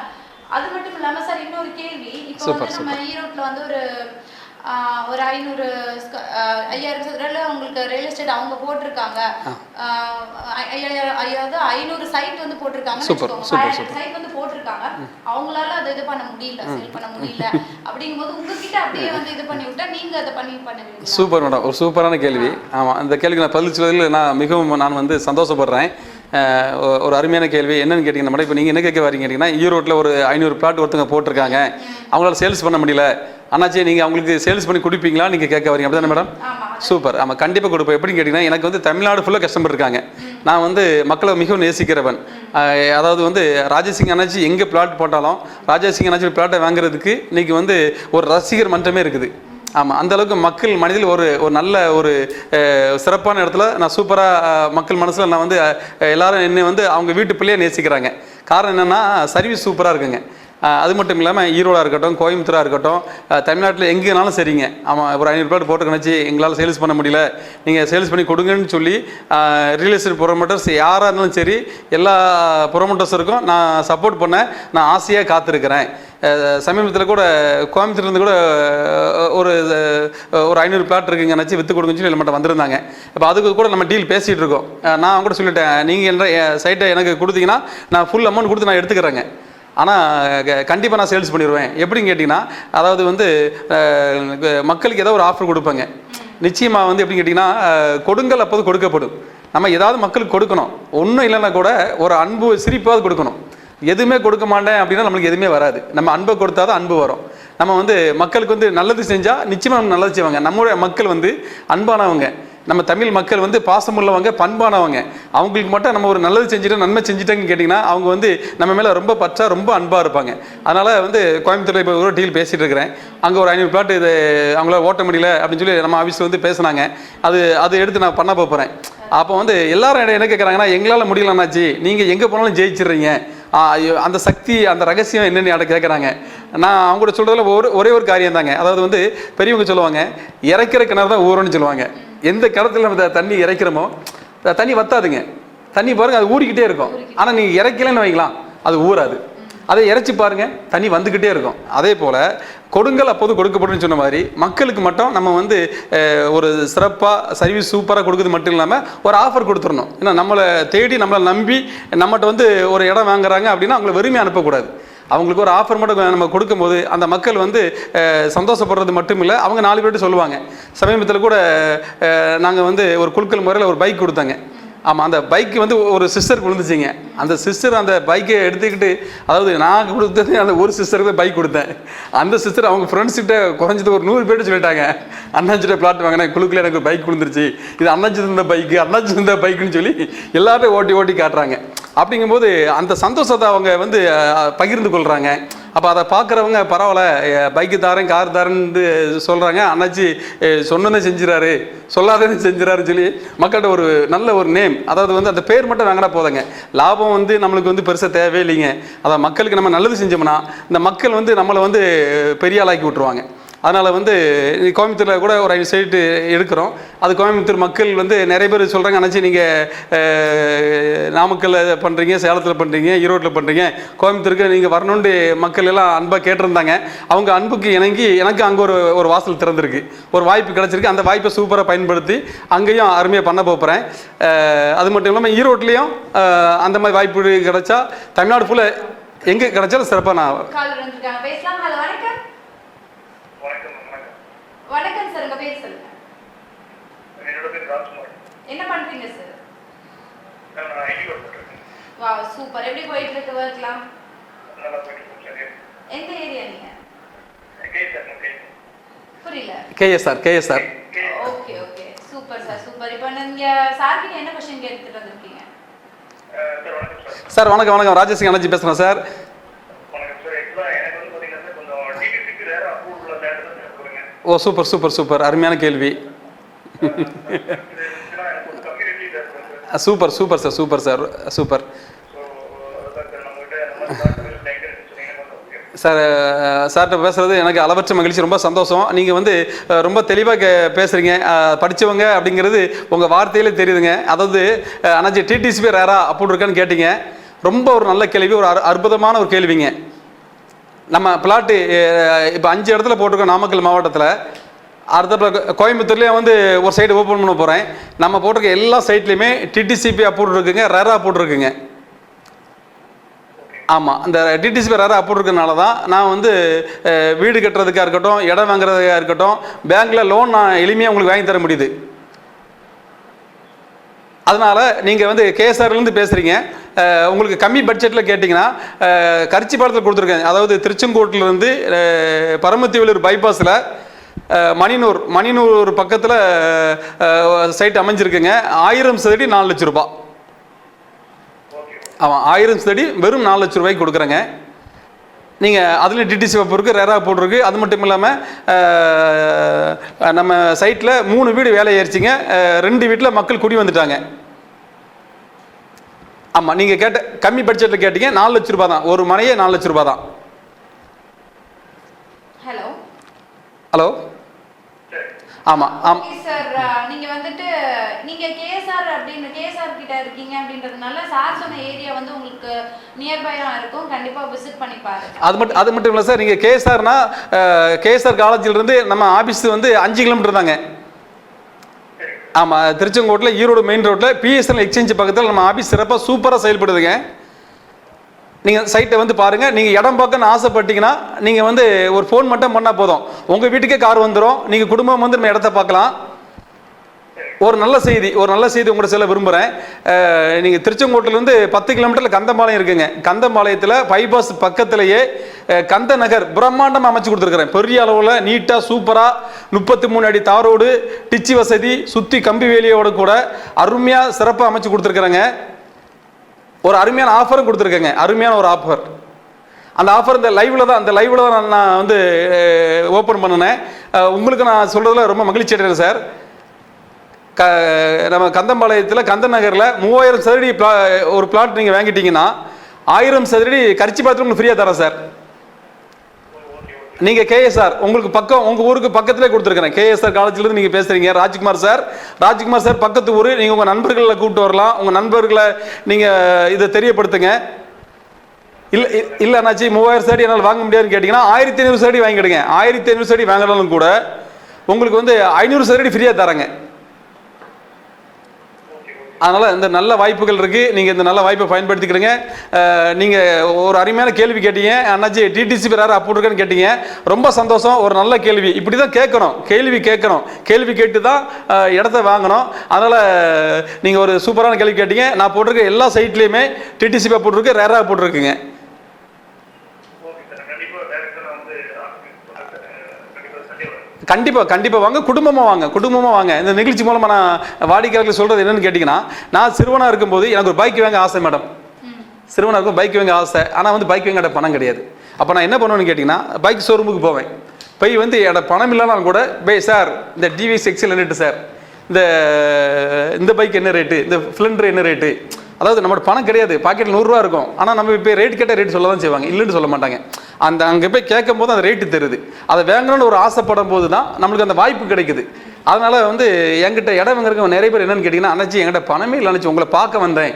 அது மட்டும் இல்லாம சார் இன்னொரு கேள்வி, இப்போ வந்து நம்ம ஈரோட்ல வந்து ஒரு 5000 சதுரல உங்களுக்கு ரியல் எஸ்டேட் அவங்க போட்டிருக்காங்க. அதாவது 500 சைட் வந்து போட்டிருக்காங்க. சைட் வந்து போட்டிருக்காங்க. அவங்களால அதை இது பண்ண முடியல, சேல் பண்ண முடியல. அப்படிங்கும்போது உங்ககிட்ட அப்படியே வந்து இது பண்ணி விட்டா நீங்க அதை பண்ணுவீங்க. சூப்பர் மேடம், ஒரு சூப்பரான கேள்வி. ஆமா, அந்த கேள்விக்கு நான் பதில் சொல்வதில் நான் வந்து சந்தோஷப்படுறேன். ஒரு அருமையான கேள்வி. என்னன்னு கேட்டிங்கன்னா மேடம், இப்போ நீங்கள் என்ன கேட்க வரீங்க கேட்டிங்கன்னா, ஈரோட்டில் ஒரு 500 பிளாட் ஒருத்தங்க போட்டிருக்காங்க, அவங்களால சேல்ஸ் பண்ண முடியல. அண்ணாச்சி நீங்கள் அவங்களுக்கு சேல்ஸ் பண்ணி கொடுப்பீங்களா நீங்கள் கேட்க வரீங்க, அப்படி தானே மேடம்? சூப்பர். ஆமாம், கண்டிப்பாக கொடுப்போம். எப்படின்னு கேட்டிங்கன்னா, எனக்கு வந்து தமிழ்நாடு ஃபுல்லாக கஸ்டமர் இருக்காங்க. நான் வந்து மக்களை மிகவும் நேசிக்கிறவன். அதாவது வந்து ராஜேசிங் அண்ணாச்சி எங்கே பிளாட் போட்டாலும் ராஜேசிங் அண்ணாச்சி பிளாட்டை வாங்குறதுக்கு இன்றைக்கி வந்து ஒரு ரசிகர் மன்றமே இருக்குது. ஆமாம், அந்தளவுக்கு மக்கள் மனதில் ஒரு நல்ல ஒரு சிறப்பான இடத்துல நான் சூப்பராக மக்கள் மனசில் நான் வந்து எல்லோரும் என்னை வந்து அவங்க வீட்டு பிள்ளையே நேசிக்கிறாங்க. காரணம் என்னென்னா சர்வீஸ் சூப்பராக இருக்குங்க. அது மட்டும் இல்லாமல் ஈரோடாக இருக்கட்டும், கோயம்புத்தூராக இருக்கட்டும், தமிழ்நாட்டில் எங்கேனாலும் சரிங்க. ஆமாம், ஒரு 500 பிளாட் போட்டுக்கணுச்சு, எங்களால் சேல்ஸ் பண்ண முடியல, நீங்கள் சேல்ஸ் பண்ணி கொடுங்கன்னு சொல்லி ரியல் எஸ்டேட் ப்ரொமோட்டர்ஸ் யாராக இருந்தாலும் சரி, எல்லா ப்ரொமோட்டர்ஸருக்கும் நான் சப்போர்ட் பண்ண நான் ஆசையாக காத்திருக்கிறேன். சமீபத்தில் கூட கோயம்புத்தூர்லேருந்து கூட ஒரு 500 பிளாட் இருக்குங்க நினச்சி விற்று கொடுங்கன்னு சொல்லி நம்மகிட்ட வந்திருந்தாங்க. இப்போ அதுக்கு கூட நம்ம டீல் பேசிகிட்டு இருக்கோம். நான் அவங்க கூட சொல்லிட்டேன், நீங்கள் என்ற சைட்டை எனக்கு கொடுத்தீங்கன்னா நான் ஃபுல் அமௌண்ட் கொடுத்து நான் எடுத்துக்கிறேங்க. ஆனால் கண்டிப்பாக நான் சேல்ஸ் பண்ணிடுவேன். எப்படின்னு கேட்டிங்கன்னா, அதாவது வந்து மக்களுக்கு ஏதோ ஒரு ஆஃபர் கொடுப்பாங்க. நிச்சயமாக வந்து எப்படின்னு கேட்டிங்கன்னா, கொடுங்கள் அப்போது கொடுக்கப்படும். நம்ம ஏதாவது மக்களுக்கு கொடுக்கணும். ஒன்றும் இல்லைன்னா கூட ஒரு அன்பு சிரிப்பாவது கொடுக்கணும். எதுவுமே கொடுக்க மாட்டேன் அப்படின்னா நம்மளுக்கு எதுவுமே வராது. நம்ம அன்பை கொடுத்தா தான் அன்பு வரும். நம்ம வந்து மக்களுக்கு வந்து நல்லது செஞ்சால் நிச்சயமாக நம்ம நல்லது செய்வாங்க. நம்மளுடைய மக்கள் வந்து அன்பானவங்க. நம்ம தமிழ் மக்கள் வந்து பாசமுள்ளவங்க, பண்பானவங்க. அவங்களுக்கு மட்டும் நம்ம ஒரு நல்லது செஞ்சுட்டு நன்மை செஞ்சுட்டேன்னு கேட்டிங்கன்னா அவங்க வந்து நம்ம மேலே ரொம்ப பற்றா ரொம்ப அன்பாக இருப்பாங்க. அதனால் வந்து கோயம்புத்தூரில் இப்போ ஒரு டீல் பேசிகிட்டு இருக்கிறேன். அங்கே ஒரு 500 பிளாட் இது அவங்களால ஓட்ட முடியல அப்படின்னு சொல்லி நம்ம ஆஃபீஸில் வந்து பேசினாங்க. அது எடுத்து நான் பண்ண போகிறேன். அப்போ வந்து எல்லாரும் என்ன கேட்குறாங்கன்னா, எங்களால் முடியலன்னாச்சு, நீங்கள் எங்கே போனாலும் ஜெயிச்சிடுறீங்க, அந்த சக்தி அந்த ரகசியம் என்னென்னு யாரை கேட்குறாங்க. நான் அவங்க கூட சொல்கிறதுல ஒரே ஒரு காரியம் தாங்க. அதாவது வந்து பெரியவங்க சொல்லுவாங்க, இறைக்கிற கிணறு தான் ஊறணும்னு சொல்லுவாங்க. எந்த கிணத்துல நம்ம தண்ணி இறைக்கிறோமோ தண்ணி வத்தாதுங்க. தண்ணி பாருங்கள், அது ஊறிக்கிட்டே இருக்கும். ஆனால் நீங்கள் இறைக்கலன்னு வைக்கலாம், அது ஊறாது. அதை இறைச்சி பாருங்கள், தண்ணி வந்துக்கிட்டே இருக்கும். அதே போல் கொடுங்கள் அப்போது கொடுக்கப்படும் சொன்ன மாதிரி மக்களுக்கு மட்டும் நம்ம வந்து ஒரு சிறப்பாக சர்வீஸ் சூப்பராக கொடுக்குறது மட்டும் இல்லாமல் ஒரு ஆஃபர் கொடுத்துடணும். ஏன்னா நம்மளை தேடி நம்மளை நம்பி நம்மகிட்ட வந்து ஒரு இடம் வாங்குறாங்க அப்படின்னா அவங்கள வெறுமையாக அனுப்பக்கூடாது. அவங்களுக்கு ஒரு ஆஃபர் மட்டும் நம்ம கொடுக்கும்போது அந்த மக்கள் வந்து சந்தோஷப்படுறது மட்டும் இல்லை, அவங்க 4 பேர்ட்டு சொல்லுவாங்க. சமீபத்தில் கூட நாங்கள் வந்து ஒரு குழுக்கள் முறையில் ஒரு பைக் கொடுத்தாங்க. ஆமாம், அந்த பைக்கு வந்து ஒரு சிஸ்டருக்கு விழுந்துச்சிங்க. அந்த சிஸ்டர் அந்த பைக்கை எடுத்துக்கிட்டு, அதாவது நான் கொடுத்தது அந்த ஒரு சிஸ்டருக்கு தான் பைக் கொடுத்தேன். அந்த சிஸ்டர் அவங்க ஃப்ரெண்ட்ஸ்கிட்ட குறைஞ்சது ஒரு 100 பேர்ட்டு சொல்லிட்டாங்க, அண்ணாச்சிட்ட பிளாட் வாங்கினேன், குழுக்கில் எனக்கு பைக் விழுந்துருச்சு, இது அண்ணாச்சி இருந்த பைக்கு, அண்ணாச்சி இருந்த பைக்குன்னு சொல்லி எல்லாத்தையும் ஓட்டி காட்டுறாங்க. அப்படிங்கும்போது அந்த சந்தோஷத்தை அவங்க வந்து பகிர்ந்து கொள்கிறாங்க. அப்போ அதை பார்க்குறவங்க பரவாயில்ல, பைக்கு தாரேன் கார் தாரேன்னு சொல்கிறாங்க, அண்ணாச்சி சொன்னதை செஞ்சுறாரு சொல்லாதன்னு செஞ்சுறாருன்னு சொல்லி மக்கள்கிட்ட ஒரு நல்ல ஒரு நேம், அதாவது வந்து அந்த பேர் மட்டும் வாங்கினா போதுங்க. லாபம் வந்து நம்மளுக்கு வந்து பெருசாக தேவையில்லைங்க. அதாவது மக்களுக்கு நம்ம நல்லது செஞ்சோம்னா இந்த மக்கள் வந்து நம்மளை வந்து பெரிய ஆளாக்கி விட்ருவாங்க. அதனால் வந்து கோயம்புத்தூரில் கூட ஒரு 5 சைட்டு எடுக்கிறோம். அது கோயம்புத்தூர் மக்கள் வந்து நிறைய பேர் சொல்கிறாங்க, அண்ணாச்சி நீங்கள் நாமக்கல்ல பண்ணுறீங்க, சேலத்தில் பண்ணுறீங்க, ஈரோட்டில் பண்ணுறீங்க, கோயம்புத்தூருக்கு நீங்கள் வரணுன்ட்டு மக்கள் எல்லாம் அன்பாக கேட்டிருந்தாங்க. அவங்க அன்புக்கு இணங்கி எனக்கு அங்கே ஒரு வாசல் திறந்திருக்கு, ஒரு வாய்ப்பு கிடச்சிருக்கு. அந்த வாய்ப்பை சூப்பராக பயன்படுத்தி அங்கேயும் அருமையாக பண்ண போகிறேன். அது மட்டும் இல்லாமல் ஈரோட்லேயும் அந்த மாதிரி வாய்ப்பு கிடைச்சா தமிழ்நாடு ஃபுல்லாக எங்கே கிடைச்சாலும் சிறப்பாக நான் வணக்கம் சார், உங்க பேர் சொல்லுங்க. என்னோட பேர் ராஜ்குமார். என்ன பண்றீங்க சார்? நான் ஐடி வர்க் பண்றேன். Wow, super. எப்படி போயிட்டு இருக்கு வர்க்லாம்? நல்லா போயிட்டு இருக்கு. எந்த ஏரியா நீங்க? புரியல. KSR. Okay okay, super sir, super. இப்போ நீங்க சார் கிட்ட என்ன क्वेश्चन கேட்டுட்டு வந்திருக்கீங்க? சார் வணக்கம், ராஜேஷ் அண்ணாச்சி பேசுறேன் சார். வணக்கம் சார். एक्चुअली எனக்கு வந்து பாத்தீங்கன்னா கொஞ்சம் டிடிசிக்கு வேற அப்ரூவல் உள்ள லேண்ட் தான் சொல்லுங்க. ஓ, சூப்பர், அருமையான கேள்வி. Super sir. சார்கிட்ட பேசுகிறது எனக்கு அளவற்ற மகிழ்ச்சி, ரொம்ப சந்தோஷம். நீங்கள் வந்து ரொம்ப தெளிவாக பேசுகிறீங்க, படித்தவங்க அப்படிங்கிறது உங்கள் வார்த்தையிலே தெரியுதுங்க. அதாவது அண்ணாச்சி டிடிசிபி ரேரா அப்படி இருக்கான்னு கேட்டீங்க. ரொம்ப ஒரு நல்ல கேள்வி, ஒரு அற்புதமான ஒரு கேள்விங்க. நம்ம பிளாட்டு இப்போ 5 இடத்துல போட்டிருக்கோம் நாமக்கல் மாவட்டத்தில். அடுத்த கோயம்புத்தூர்லேயே வந்து ஒரு சைடு ஓப்பன் பண்ண போகிறேன். நம்ம போட்டிருக்க எல்லா சைட்லேயுமே டிடிசிபி அப்ரூவ் இருக்குங்க, ரெரா போட்டிருக்குங்க. ஆமாம், அந்த டிடிசிபி ரெரா அப்ரூவ் இருக்கிறனால தான் நான் வந்து வீடு கட்டுறதுக்காக இருக்கட்டும், இடம் வாங்குறதுக்காக இருக்கட்டும், பேங்க்கில் லோன் நான் எளிமையாக உங்களுக்கு வாங்கி தர முடியுது. அதனால் நீங்கள் வந்து கேஎஸ்ஆர்லேருந்து பேசுகிறீங்க, உங்களுக்கு கம்மி பட்ஜெட்டில் கேட்டிங்கன்னா கரிச்சிபாளத்தில் கொடுத்துருக்கேன். அதாவது திருச்செங்கோட்டிலேருந்து பரமத்திவேலூர் பைபாஸில் மணினூர் பக்கத்தில் சைட் அமைஞ்சிருக்குங்க. 1000 சதுரடி 4 லட்ச ரூபா. ஆமாம், 1000 சதுரடி வெறும் 4 லட்ச ரூபாய்க்கு கொடுக்குறேங்க. நீங்கள் அதுலேயும் டிடிசி இருக்குது, ரெரா போட்டிருக்கு. அது மட்டும் இல்லாமல் நம்ம சைட்டில் 3 வீடு வேலை ஏறிச்சிங்க, 2 வீட்டில் மக்கள் குடி வந்துட்டாங்க. ஆமாம், நீங்கள் கேட்ட கம்மி பட்ஜெட்டில் கேட்டீங்க, 4 லட்ச ரூபா தான். ஒரு மனையே 4 லட்ச ரூபா தான். ஹலோ ஆமாம் சார், நீங்கள் வந்துட்டு நீங்கள் கேஎஸ்ஆர் கிட்ட இருக்கீங்க அப்படின்றதுனால சார் சொன்ன ஏரியா வந்து உங்களுக்கு நியர்பையாக இருக்கும். கண்டிப்பாக விசிட் பண்ணி பாருங்க. அது மட்டும் இல்லை சார், நீங்கள் கேஎஸ்ஆர்னா கேஎஸ்ஆர் காலேஜிலிருந்து நம்ம ஆஃபீஸ் வந்து 5 கிலோமீட்டர் தாங்க. ஆமாம், திருச்செங்கோட்டில் ஈரோடு மெயின் ரோட்டில் பிஎஸ்என்எல் எக்ஸ்சேஞ்ச் பக்கத்தில் நம்ம ஆஃபீஸ் சிறப்பாக சூப்பராக செயல்படுதுங்க. நீங்கள் சைட்டை வந்து பாருங்கள். நீங்கள் இடம் பார்க்கணும்னு ஆசைப்பட்டீங்கன்னா நீங்கள் வந்து ஒரு ஃபோன் மட்டும் பண்ணால் போதும், உங்கள் வீட்டுக்கே கார் வந்துடும். நீங்கள் குடும்பம் வந்து நம்ம இடத்த பார்க்கலாம். ஒரு நல்ல செய்தி உங்கள்கிட்ட சொல்ல விரும்புகிறேன். நீங்கள் திருச்செங்கோட்டிலேருந்து 10 கிலோமீட்டரில் கந்தம்பாளையம் இருக்குங்க. கந்தம்பாளையத்தில் பைபாஸ் பக்கத்திலேயே கந்த நகர் பிரம்மாண்டம் அமைச்சு கொடுத்துருக்குறேன். பெரிய அளவில் நீட்டாக சூப்பராக 33 அடி தாரோடு, டிச்சி வசதி, சுற்றி கம்பி வேலியோடு கூட அருமையாக சிறப்பாக அமைச்சு கொடுத்துருக்குறேங்க. ஒரு அருமையான ஆஃபரும் கொடுத்துருக்கேங்க, அருமையான ஒரு ஆஃபர். அந்த ஆஃபர் இந்த லைவில் தான் நான் வந்து ஓப்பன் பண்ணினேன். உங்களுக்கு நான் சொல்கிறதுல ரொம்ப மகிழ்ச்சி அடைகிறேன் சார். நம்ம கந்தம்பாளையத்தில் கந்த நகரில் 3000 சதுரடி ஒரு பிளாட் நீங்கள் வாங்கிட்டீங்கன்னா 1000 சதுரடி கரிச்சிபாளத்தில் உங்களுக்கு ஃப்ரீயாக தரேன் சார். நீங்கள் கேஎஸ்ஆர் உங்களுக்கு பக்கம், உங்கள் ஊருக்கு பக்கத்திலே கொடுத்துருக்குறேன். கேஎஸ்ஆர் காலேஜிலேருந்து நீங்கள் பேசுகிறீங்க, ராஜ்குமார் சார் பக்கத்து ஊர். நீங்கள் உங்கள் நண்பர்களை கூப்பிட்டு வரலாம். உங்கள் நண்பர்களை நீங்கள் இதை தெரியப்படுத்துங்க. இல்லை அண்ணாச்சி 3000 சதுரடி என்னால் வாங்க முடியாதுன்னு கேட்டிங்கன்னா 1500 சதுரடி வாங்கிடுங்க. 1500 சதுரடி வாங்கினாலும் கூட உங்களுக்கு வந்து 500 சதுரடி ஃப்ரீயாக தரேங்க. அதனால் இந்த நல்ல வாய்ப்புகள் இருக்குது, நீங்கள் இந்த நல்ல வாய்ப்பை பயன்படுத்திக்கிறீங்க. நீங்கள் ஒரு அருமையான கேள்வி கேட்டீங்க, அண்ணாச்சி டிடிசி ரெரா அப்ரூவ்டுன்னு கேட்டீங்க. ரொம்ப சந்தோஷம். ஒரு நல்ல கேள்வி. இப்படி தான் கேட்கணும், கேள்வி கேட்டு தான் இடத்த வாங்கணும். அதனால் நீங்கள் ஒரு சூப்பரான கேள்வி கேட்டீங்க. நான் போட்டிருக்க எல்லா சைட்லேயுமே டிடிசி போட்டிருக்கு, ரெரா போட்டிருக்குங்க. கண்டிப்பாக வாங்க, குடும்பமாக வாங்க. இந்த நிகழ்ச்சி மூலமாக நான் வாடிக்கையாளர்கள் சொல்கிறது என்னென்னு கேட்டிங்கன்னா, நான் சிறுவனாக இருக்கும்போது எனக்கு ஒரு பைக் வாங்க ஆசை மேடம். சிறுவனாக இருக்கும் பைக் வாங்க ஆசை. ஆனால் வந்து பைக் வாங்க பணம் கிடையாது. அப்போ நான் என்ன பண்ணுவேன்னு கேட்டிங்கன்னா, பைக் ஷோரூமுக்கு போவேன். போய் வந்து பணம் இல்லைனாலும் கூட சார் இந்த டிவிஎஸ் எக்ஸல் என்ன ரேட்டு சார், இந்த பைக் என்ன ரேட்டு, இந்த ஸ்ப்ளெண்டர் என்ன ரேட்டு. அதாவது நம்மளோட பணம் கிடையாது, பாக்கெட்டில் 100 ரூபா இருக்கும். ஆனால் நம்ம இப்போ ரேட் கேட்டால் ரேட் சொல்ல தான் செய்வாங்க, இல்லைன்னு சொல்ல மாட்டாங்க. அங்கே போய் கேட்கும் போது அந்த ரேட்டு தருது. அதை வாங்கணும்னு ஒரு ஆசைப்படும் போது தான் நம்மளுக்கு அந்த வாய்ப்பு கிடைக்குது. அதனால் வந்து என்கிட்ட இடம் வாங்குறவங்க நிறைய பேர் என்னென்னு கேட்டிங்கன்னா, அண்ணாச்சி என்கிட்ட பணமே இல்லை அண்ணாச்சி, உங்களை பார்க்க வந்தேன்,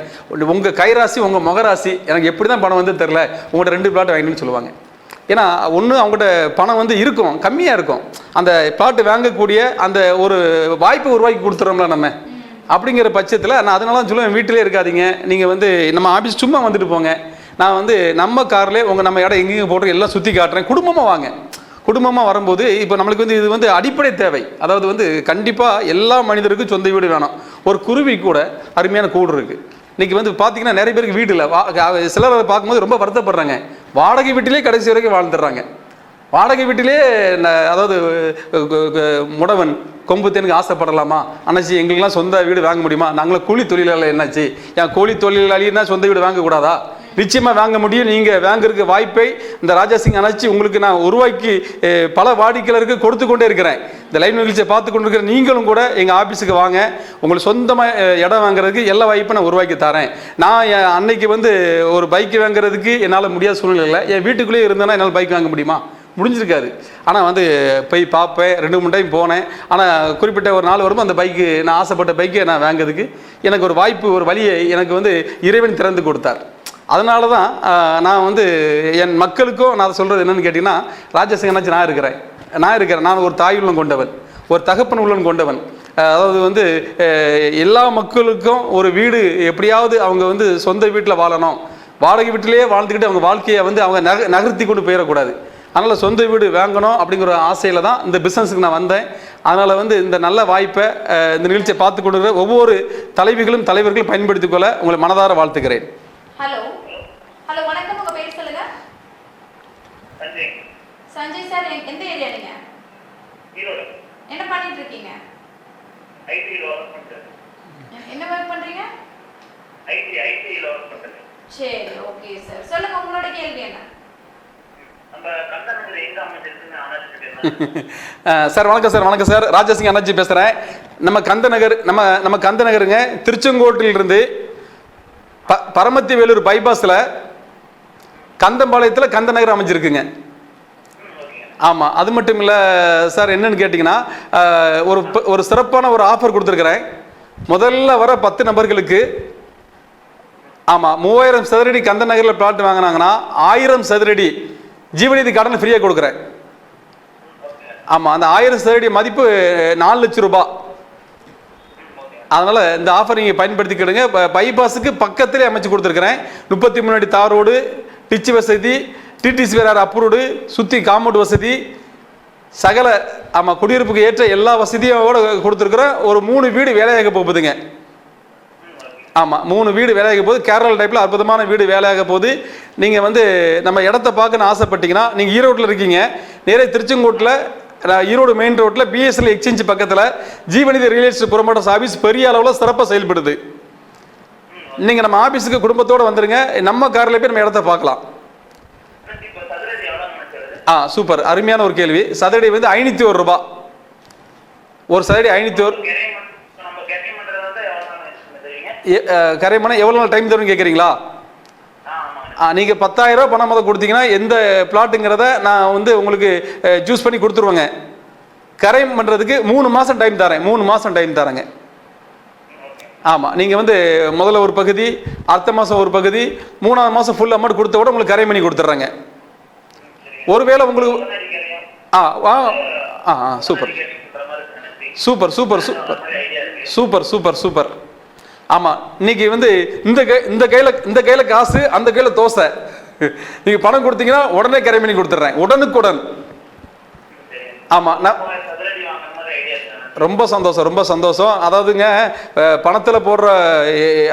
உங்கள் கைராசி உங்கள் முகராசி, எனக்கு எப்படி தான் பணம் வந்து தெரில, உங்கள்கிட்ட 2 பிளாட் வாங்கினு சொல்லுவாங்க. ஏன்னா ஒன்று அவங்ககிட்ட பணம் வந்து இருக்கும், கம்மியாக இருக்கும். அந்த பிளாட்டு வாங்கக்கூடிய அந்த ஒரு வாய்ப்பை உருவாக்கி கொடுத்துறோம்ல நம்ம. அப்படிங்கிற பட்சத்தில் நான் அதனால தான் சொல்லுவேன், வீட்டிலே இருக்காதீங்க. நீங்கள் வந்து நம்ம ஆஃபீஸ் சும்மா வந்துட்டு போங்க. நான் வந்து நம்ம கார்லேயே நம்ம இடம் எங்கேயும் போட்டு எல்லாம் சுற்றி காட்டுறேன். குடும்பமாக வாங்க. குடும்பமாக வரும்போது இப்போ நம்மளுக்கு வந்து இது வந்து அடிப்படை தேவை. அதாவது வந்து கண்டிப்பாக எல்லா மனிதருக்கும் சொந்த வீடு வேணும். ஒரு குருவி கூட அருமையான கூடு இருக்குது. இன்றைக்கி வந்து பார்த்திங்கன்னா நிறைய பேருக்கு வீடு இல்லை. சிலர் பார்க்கும்போது ரொம்ப வருத்தப்படுறாங்க. வாடகை வீட்டிலே கடைசி வரைக்கும் வாழ்ந்துடுறாங்க. வாடகை வீட்டிலே அதாவது முடவன் கொம்பு தேனுக்கு ஆசைப்படலாமா அண்ணாச்சி, எங்களுக்கெல்லாம் சொந்த வீடு வாங்க முடியுமா, நாங்களும் கூலி தொழிலாளி என்னாச்சு, என் கூலி தொழிலாளின்னா சொந்த வீடு வாங்கக்கூடாதா? நிச்சயமாக வாங்க முடியும். நீங்கள் வாங்குறதுக்கு வாய்ப்பை இந்த ராஜாசிங் அண்ணாச்சி உங்களுக்கு நான் உருவாக்கி பல வாடிக்கையாளருக்கு கொடுத்து கொண்டே இருக்கிறேன். இந்த லைவ் நிகழ்ச்சியை பார்த்து கொண்டு இருக்கிற நீங்களும் கூட எங்கள் ஆஃபீஸுக்கு வாங்க. உங்களுக்கு சொந்தமாக இடம் வாங்குறதுக்கு எல்லா வாய்ப்பை நான் உருவாக்கி தரேன். நான் என் அன்னைக்கு வந்து ஒரு பைக் வாங்குறதுக்கு என்னால் முடியாத சூழ்நிலை இல்லை. என் வீட்டுக்குள்ளேயே இருந்தேன்னா என்னால் பைக் வாங்க முடியுமா? முடிஞ்சிருக்காது. ஆனால் வந்து போய் பார்ப்பேன், 2-3 டைம் போனேன். ஆனால் குறிப்பிட்ட ஒரு நாள் வரும்போது அந்த பைக்கு, நான் ஆசைப்பட்ட பைக்கை நான் வாங்கிறதுக்கு எனக்கு ஒரு வாய்ப்பு, ஒரு வழியை எனக்கு வந்து இறைவன் திறந்து கொடுத்தார். அதனால தான் நான் வந்து என் மக்களுக்கும் நான் சொல்கிறது என்னென்னு கேட்டிங்கன்னா, ராஜசிங்க அண்ணாச்சி நான் இருக்கிறேன். நான் ஒரு தாய் உள்ளம் கொண்டவன், ஒரு தகப்பன் உள்ளம் கொண்டவன். அதாவது வந்து எல்லா மக்களுக்கும் ஒரு வீடு எப்படியாவது அவங்க வந்து சொந்த வீட்டில் வாழணும், வாடகை வீட்டிலேயே வாழ்ந்துக்கிட்டு அவங்க வாழ்க்கையை வந்து அவங்க நகர்த்தி கொண்டு போயிடக்கூடாது. அதனால் சொந்த வீடு வாங்கணும் அப்படிங்கிற ஆசையில் தான் இந்த பிஸ்னஸுக்கு நான் வந்தேன். அதனால் வந்து இந்த நல்ல வாய்ப்பை இந்த நிகழ்ச்சியை பார்த்து கொண்டு ஒவ்வொரு தலைவர்களும் பயன்படுத்திக் கொள்ள உங்களை மனதார வாழ்த்துக்கிறேன். ஹலோ ஹலோ, வணக்கம். உங்க பேர் சொல்லுங்க. சஞ்சய் சார், எந்த ஏரியா நீங்க? ஈரோடு. என்ன பண்ணிட்டு இருக்கீங்க? ஐடி ஒர்க் பண்றேன். என்ன ஒர்க் பண்றீங்க? ஐடி ஒர்க் பண்றேன். சரி, ஓகே சார். சொல்லுங்க, உங்களோட கேள்வி என்ன? நம்ம கந்தநகர் எங்க அமைஞ்சிருக்குன்னு அண்ணாச்சி சார் வணக்கம் சார். ராஜசிங்க அண்ணாச்சி பேசுகிறேன். நம்ம கந்தநகருங்க, திருச்செங்கோட்டிலிருந்து பரமத்தி வேலூர் பைபாஸில் கந்தம்பாளையத்தில் கந்தநகர் அமைஞ்சிருக்குங்க. ஆமாம், அது மட்டும் இல்லை சார். என்னன்னு கேட்டிங்கன்னா, ஒரு சிறப்பான ஒரு ஆஃபர் கொடுத்துருக்குறேன். முதல்ல வர 10 நபர்களுக்கு, ஆமாம், 3000 சதுரடி கந்தநகரில் பிளாட் வாங்கினாங்கன்னா 1000 சதுரடி ஜீவநிதி கடன் ஃப்ரீயாக கொடுக்குறேன். ஆமாம், அந்த 1000 சதுரடி மதிப்பு 4 லட்சம் ரூபாய். அதனால் இந்த ஆஃபர் நீங்கள் பயன்படுத்திக்கிடுங்க. பைபாஸுக்கு பக்கத்திலே அமைச்சு கொடுத்துருக்குறேன். 33 அடி தார் ரோடு, டிச்சு வசதி, டிடிசி வேற அப்ரூவ்டு, சுற்றி காம்பவுண்ட் வசதி, சகல ஆமாம் குடியிருப்புக்கு ஏற்ற எல்லா வசதியோடு கொடுத்துருக்குறேன். ஒரு 3 வீடு வேலையாக போகுதுங்க. ஆமாம், 3 வீடு வேலையாக போகுது. கேரளா டைப்பில் அற்புதமான வீடு வேலையாக போகுது. நீங்கள் வந்து நம்ம இடத்த பார்க்கணுன்னு ஆசைப்பட்டீங்கன்னா, நீங்கள் ஈரோட்டில் இருக்கீங்க, நேரே திருச்செங்கோட்டில் ஈரோடு மெயின் ரோட்டில் பிஎஸ்எல் எக்ஸ்சேஞ்ச் பக்கத்தில் ஜீவநிதி ரியல் எஸ்டேட் ப்ரொமோட்டர்ஸ் ஆஃபீஸ் பெரிய அளவில் சிறப்பாக செயல்படுது. நீங்கள் நம்ம ஆஃபீஸுக்கு குடும்பத்தோடு வந்துடுங்க. நம்ம காரில் போய் நம்ம இடத்த பார்க்கலாம். சூப்பர், அருமையான ஒரு கேள்வி. சதுரடி வந்து 501 ரூபா. ஒரு சதுரடி 501. கரைமனை எவ்வளோ நாள் டைம் தரும்னு கேட்குறீங்களா? நீங்கள் 10,000 ரூபா பணம் முதல் கொடுத்தீங்கன்னா எந்த பிளாட்டுங்கிறத நான் வந்து உங்களுக்கு சூஸ் பண்ணி கொடுத்துருவேங்க. கரையம் பண்ணுறதுக்கு 3 மாதம் டைம் தரேன். 3 மாதம் டைம் தரேங்க. ஆமாம், நீங்கள் வந்து முதல்ல ஒரு பகுதி, அடுத்த மாதம் ஒரு பகுதி, 3ஆவது மாதம் ஃபுல் அமௌண்ட் கொடுத்த கூட உங்களுக்கு கரையம் பண்ணி கொடுத்துட்றேங்க. ஒருவேளை உங்களுக்கு super super super super super super super. ஆமாம், இன்னைக்கு வந்து இந்த கையில் காசு, அந்த கையில் தோசை. நீங்கள் பணம் கொடுத்தீங்கன்னா உடனே கரை பண்ணி கொடுத்துட்றேன், உடனுக்குடன். ஆமாம், நான் ரொம்ப சந்தோஷம். அதாவதுங்க, பணத்தில் போடுற,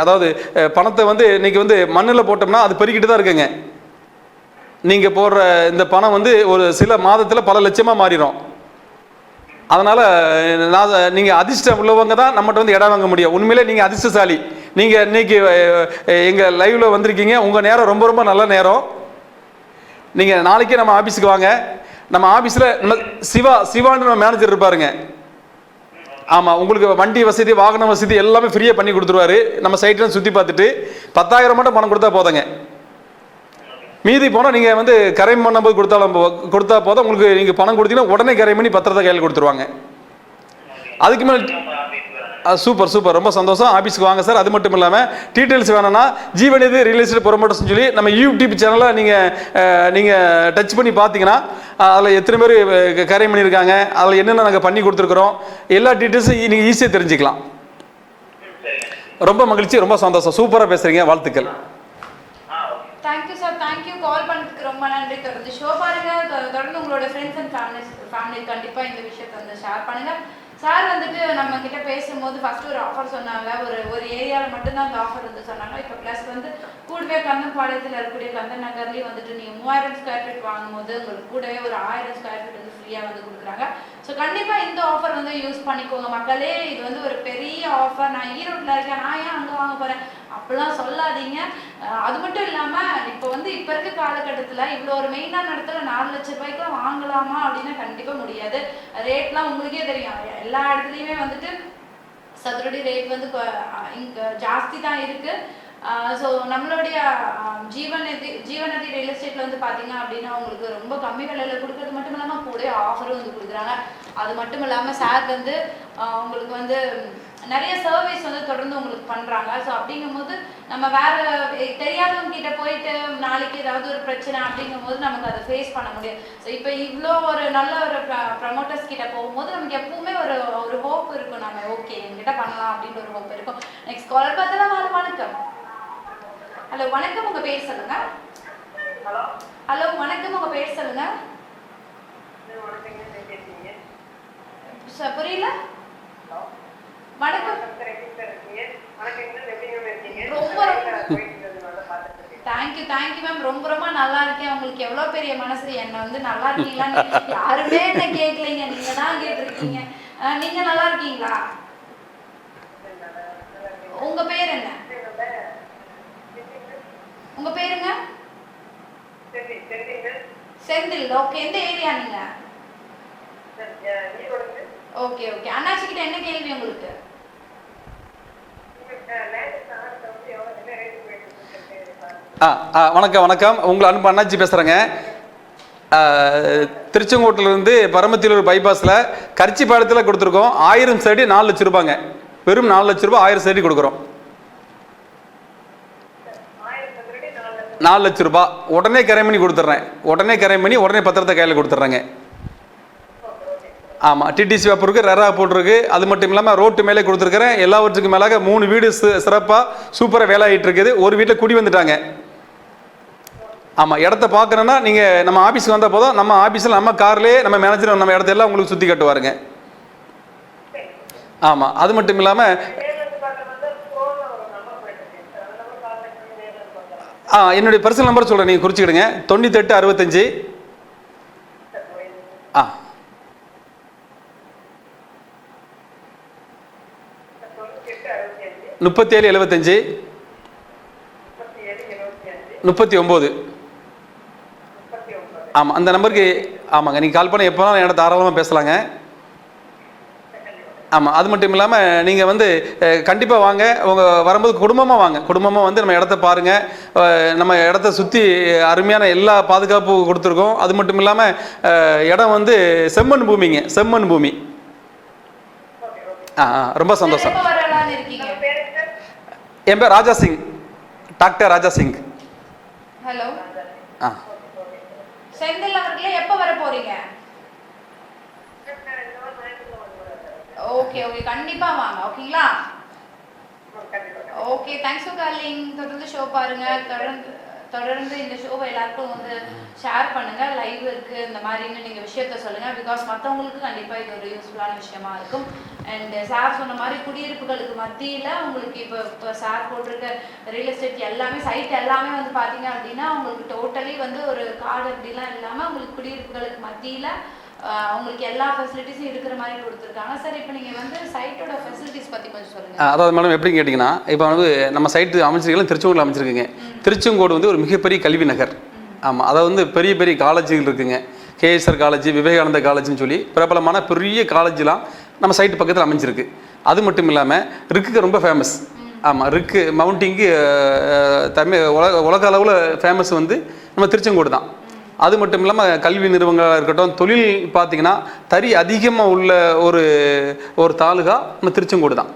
அதாவது பணத்தை வந்து இன்னைக்கு வந்து மண்ணில் போட்டோம்னா அது பெருக்கிட்டு தான் இருக்குங்க. நீங்கள் போடுற இந்த பணம் வந்து ஒரு சில மாதத்தில் பல லட்சமாக மாறிடும். அதனால் நீங்கள் அதிர்ஷ்டம் உள்ளவங்க தான் நம்மகிட்ட வந்து இடம் வாங்க முடியும். உண்மையிலே நீங்கள் அதிர்ஷ்டசாலி. நீங்கள் இன்னைக்கு எங்கள் லைவில் வந்திருக்கீங்க. உங்கள் நேரம் ரொம்ப ரொம்ப நல்ல நேரம். நீங்கள் நாளைக்கே நம்ம ஆஃபீஸுக்கு வாங்க. நம்ம ஆஃபீஸில் நம்ம சிவான்னு நம்ம மேனேஜர் இருப்பாருங்க. ஆமாம், உங்களுக்கு வண்டி வசதி, வாகன வசதி எல்லாமே ஃப்ரீயாக பண்ணி கொடுத்துருவாரு. நம்ம சைட்லாம் சுற்றி பார்த்துட்டு 10,000 மட்டும் பணம் கொடுத்தா போதுங்க. மீதி போனால் நீங்கள் வந்து கரைம் பண்ணும்போது கொடுத்தா போதும். உங்களுக்கு நீங்கள் பணம் கொடுத்தீங்கன்னா உடனே கரைம் பண்ணி பத்திரத்தை கையில் கொடுத்துருவாங்க. அதுக்கு மேலே சூப்பர், ரொம்ப சந்தோஷம். ஆஃபீஸுக்கு வாங்க சார். அது மட்டும் இல்லாமல் டீட்டெயில்ஸ் வேணும்னா ஜீவநிதி ரியல் எஸ்டேட் ப்ரொமோட்டர்ஸ்னு சொல்லி நம்ம யூடியூப் சேனலை நீங்கள் டச் பண்ணி பார்த்தீங்கன்னா அதில் எத்தனை பேர் கரைம் பண்ணியிருக்காங்க, அதில் என்னென்ன நாங்கள் பண்ணி கொடுத்துருக்குறோம், எல்லா டீட்டெயில்ஸும் நீங்கள் ஈஸியாக தெரிஞ்சுக்கலாம். ரொம்ப மகிழ்ச்சி, ரொம்ப சந்தோஷம். சூப்பராக பேசுகிறீங்க, வாழ்த்துக்கள். Thank you sir, thank you. கால் பண்ணதுக்கு ரொம்ப நன்றி. தொடர்ந்து ஷோ பாருங்க. தொடர்ந்து உங்களோட ஃப்ரெண்ட்ஸ் அண்ட் ஃபேமிலி கண்டிப்பாக இந்த விஷயத்தை வந்து ஷேர் பண்ணுங்க. சார் வந்துட்டு நம்ம கிட்ட பேசும்போது ஃபர்ஸ்ட் ஒரு ஆஃபர் சொன்னாங்க. ஒரு ஏரியாவில் மட்டும்தான் அந்த ஆஃபர் வந்து சொன்னாங்க. இப்போ ப்ளஸ் வந்து கூடவே கந்தன்பாளையத்தில் இருக்கக்கூடிய கந்தன் நகர்லேயும் வந்துட்டு நீங்கள் 3000 ஸ்கொயர் ஃபீட் வாங்கும்போது உங்களுக்கு கூடவே ஒரு 1000 ஸ்கொயர் ஃபீட் வந்து ஃப்ரீயாக வந்து கொடுக்குறாங்க. ஸோ கண்டிப்பாக இந்த ஆஃபர் வந்து யூஸ் பண்ணிக்கோங்க மக்களே. இது வந்து ஒரு பெரிய ஆஃபர். நான் ஈரோட்டில் இருக்கேன், நான் ஏன் அங்கே வாங்க போகிறேன் அப்படிலாம் சொல்லாதீங்க. அது மட்டும் இல்லாமல் இப்போ இருக்க காலகட்டத்தில் இவ்வளோ ஒரு மெயினான இடத்துல 4 லட்சம் ரூபாய்க்குலாம் வாங்கலாமா அப்படின்னா கண்டிப்பாக முடியாது. ரேட்லாம் உங்களுக்கே தெரியும். எல்லா இடத்துலையுமே வந்துட்டு சதுரடி ரேட் வந்து இங்கே ஜாஸ்தி தான் இருக்குது. ஸோ நம்மளுடைய ஜீவநதி ரியல் எஸ்டேட்டில் வந்து பார்த்தீங்க அப்படின்னா உங்களுக்கு ரொம்ப கம்மி விலையில் கொடுக்கறது மட்டும் இல்லாமல் கூட ஆஃபரும் வந்து கொடுக்குறாங்க. அது மட்டும் இல்லாமல் சார் வந்து உங்களுக்கு வந்து நிறைய சர்வீஸ் வந்து தொடர்ந்து உங்களுக்கு பண்றாங்க. ஸோ அப்படிங்கும்போது நம்ம வேற தெரியாதவங்க கிட்ட போயிட்டு நாளைக்கு ஏதாவது ஒரு பிரச்சனை அப்படிங்கும்போது நமக்கு அதை ஃபேஸ் பண்ண முடியும். ஸோ இப்போ இவ்வளோ ஒரு நல்ல ஒரு ப்ரமோட்டர்ஸ் கிட்ட போகும்போது நமக்கு எப்பவுமே ஒரு ஹோப் இருக்கும். நம்ம ஓகே என்கிட்ட பண்ணலாம் அப்படின்னு ஒரு ஹோப் இருக்கும். நெக்ஸ்ட் காலர் பார்த்தலாம். வணக்கம். ஹலோ வணக்கம், உங்க பேர் சொல்லுங்க. ஹலோ வணக்கம், உங்க பேர் சொல்லுங்க. புரியல. வணக்கம். Thank you ma'am. ரொம்ப நல்லா இருக்கேன். உங்களுக்கு எவ்வளவு பெரிய மனசு. என்ன வந்து நல்லா இருக்கீங்களா யாருமே என்ன கேட்கலைங்க, நீங்க தான் கேட்டிருக்கீங்க. நீங்க நல்லா இருக்கீங்களா? உங்க பேர் என்ன? உங்க பேருங்க? செந்தில். ஓகே, எந்த ஏரியா நீங்க? ஓகே அண்ணாச்சி கிட்ட என்ன கேள்வி உங்களுக்கு? வணக்கம். உங்களை அன்பு அண்ணாச்சி பேசுகிறேங்க. திருச்செங்கோட்டிலிருந்து பரமத்திலூர் பைபாஸில் கரிச்சிப்பாளையத்தில் கொடுத்துருக்கோம். 1000 சடி 4 லட்ச ரூபாங்க. வெறும் 4 லட்ச ரூபாய் 1000 சடி கொடுக்குறோம். 4 லட்ச ரூபாய் உடனே கரை பண்ணி கொடுத்துட்றேன். உடனே பத்திரத்தை கையில் கொடுத்துட்றேங்க. ஆமாம், டிடிசி பேப்பருக்கு ரெரா போட்டிருக்கு. அது மட்டும் இல்லாமல் ரோட்டு மேலே கொடுத்துருக்குறேன். எல்லாவற்றுக்கும் மேலாக 3 வீடு சிறப்பாக சூப்பராக வேலை ஆகிட்டு இருக்குது. ஒரு வீட்டில் குடி வந்துட்டாங்க. ஆமாம், இடத்த பார்க்கணுன்னா நீங்கள் நம்ம ஆஃபீஸுக்கு வந்தால் போதும். நம்ம ஆஃபீஸில் நம்ம கார்லேயே நம்ம மேனேஜர் நம்ம இடத்தையெல்லாம் உங்களுக்கு சுற்றி காட்டுவாருங்க. ஆமாம், அது மட்டும் இல்லாமல் என்னுடைய பர்சனல் நம்பர் சொல்கிறேன், நீங்கள் குறிச்சிக்கிடுங்க. 98 65 37 75 39. ஆமாம், அந்த நம்பருக்கு ஆமாங்க நீங்கள் கால் பண்ண எப்போ என்கிட்ட தாராளமாக பேசலாங்க. ஆமாம், அது மட்டும் இல்லாமல் நீங்கள் வந்து கண்டிப்பாக வாங்க. உங்கள் வரும்போது குடும்பமாக வந்து நம்ம இடத்த பாருங்கள். நம்ம இடத்த சுற்றி அருமையான எல்லா பாதுகாப்பு கொடுத்துருக்கோம். அது மட்டும் இல்லாமல் இடம் வந்து செம்மண் பூமி. ரொம்ப சந்தோஷம். என் பேர் ராஜா சிங், டாக்டர் ராஜா சிங். ஹலோ. செந்தில் அவர்களே எப்போ வர போறீங்க? ஓகே கண்டிப்பா வாங்க. ஓகேங்களா? Okay, thanks for calling. தொடர்ந்து ஷோ பாருங்க. தொடர்ந்து இந்த ஷோவை எல்லாருக்கும் வந்து ஷேர் பண்ணுங்க. லைவ் இருக்கு இந்த மாதிரின்னு நீங்க விஷயத்த சொல்லுங்க. பிகாஸ் மற்றவங்களுக்கு கண்டிப்பா இது ஒரு யூஸ்ஃபுல்லான விஷயமா இருக்கும். அண்ட் சார் சொன்ன மாதிரி குடியிருப்புகளுக்கு மத்தியில உங்களுக்கு இப்போ சார் போட்டிருக்க ரியல் எஸ்டேட் எல்லாமே சைட் எல்லாமே வந்து பாத்தீங்க அப்படின்னா உங்களுக்கு டோட்டலி வந்து ஒரு கார்டு அப்படிலாம் இல்லாம உங்களுக்கு குடியிருப்புகளுக்கு மத்தியில உங்களுக்கு எல்லா ஃபெசிலிட்டிஸும் இருக்கிற மாதிரி கொடுத்துருக்காங்க. சார் இப்போ நீங்கள் வந்து சைட்டோட ஃபெசிலிட்டிஸ் பற்றி கொஞ்சம் சொல்லுங்கள். அதாவது மேடம் எப்படி கேட்டிங்கன்னா, இப்போ வந்து நம்ம சைட்டு அமைச்சிருக்கலாம், திருச்செங்கோடில் அமைச்சிருக்குங்க. திருச்செங்கோடு வந்து ஒரு மிகப்பெரிய கல்வி நகர். ஆமாம், அதாவது வந்து பெரிய காலேஜுகள் இருக்குங்க. கேஎஸ்ஆர் காலேஜ், விவேகானந்தா காலேஜ்னு சொல்லி பிரபலமான பெரிய காலேஜ்லாம் நம்ம சைட்டு பக்கத்தில் அமைஞ்சிருக்கு. அது மட்டும் இல்லாமல் ரிக்குக்கு ரொம்ப ஃபேமஸ். ஆமாம், ரிக்கு மவுண்டிங்கு உலக அளவில் ஃபேமஸ் வந்து நம்ம திருச்செங்கோடு தான். அது மட்டும் இல்லாமல் கல்வி நிறுவனங்களாக இருக்கட்டும், தொழில் பார்த்திங்கன்னா தறி அதிகமாக உள்ள ஒரு தாலுகா நம்ம திருச்செங்கோடு தான்.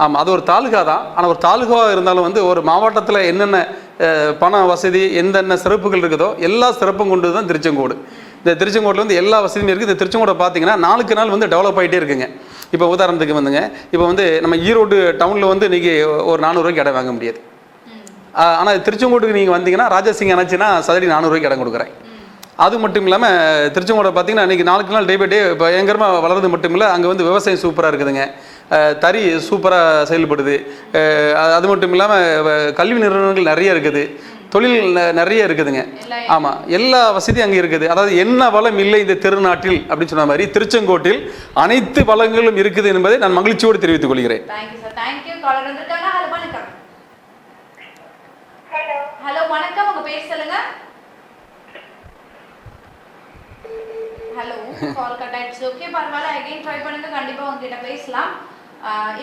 ஆமாம், அது ஒரு தாலுகா தான். ஆனால் ஒரு தாலுகாவாக இருந்தாலும் வந்து ஒரு மாவட்டத்தில் என்னென்ன பண வசதி என்னென்ன சிறப்புகள் இருக்குதோ எல்லா சிறப்பும் கொண்டு தான் திருச்செங்கோடு. இந்த திருச்செங்கோட்டில் வந்து எல்லா வசதியும் இருக்குது. இந்த திருச்செங்கோடை பார்த்திங்கன்னா நாளுக்கு நாள் வந்து டெவலப் ஆகிட்டே இருக்குங்க. இப்போ உதாரணத்துக்கு வந்துங்க, இப்போ வந்து நம்ம ஈரோடு டவுனில் வந்து இன்றைக்கி ஒரு 400 ரூபாய்க்கு இடம் வாங்க முடியாது. ஆனால் திருச்செங்கோட்டுக்கு நீங்கள் வந்தீங்கன்னா ராஜாசிங் ஆனாச்சுன்னா சதுரடி 400 ரூபாய்க்கு இடம் கொடுக்குறேன். அது மட்டும் இல்லாமல் திருச்செங்கோடை பார்த்திங்கன்னா இன்றைக்கி நாளுக்கு நாள் டே பை டே பயங்கரமாக வளர்றது மட்டும் இல்லை, அங்கே வந்து விவசாயம் சூப்பராக இருக்குதுங்க. தறி சூப்பராக செயல்படுது. அது மட்டும் இல்லாமல் கல்வி நிறுவனங்கள் நிறைய இருக்குது, தொழில் நிறைய இருக்குதுங்க. ஆமாம், எல்லா வசதியும் அங்கே இருக்குது. அதாவது என்ன வளம் இல்லை இந்த திருநாட்டில் அப்படின்னு சொன்ன மாதிரி திருச்செங்கோட்டில் அனைத்து வளங்களும் இருக்குது என்பதை நான் மகிழ்ச்சியோடு தெரிவித்துக் கொள்கிறேன். ஹலோ வணக்கம், உங்க பேர் சொல்லுங்க. ஹலோ, கால் கட் ஆயிடுச்சு. ஓகே பரவாயில்ல, அகைன் ட்ரை பண்ணுங்க, கண்டிப்பா உங்ககிட்ட பேசலாம்.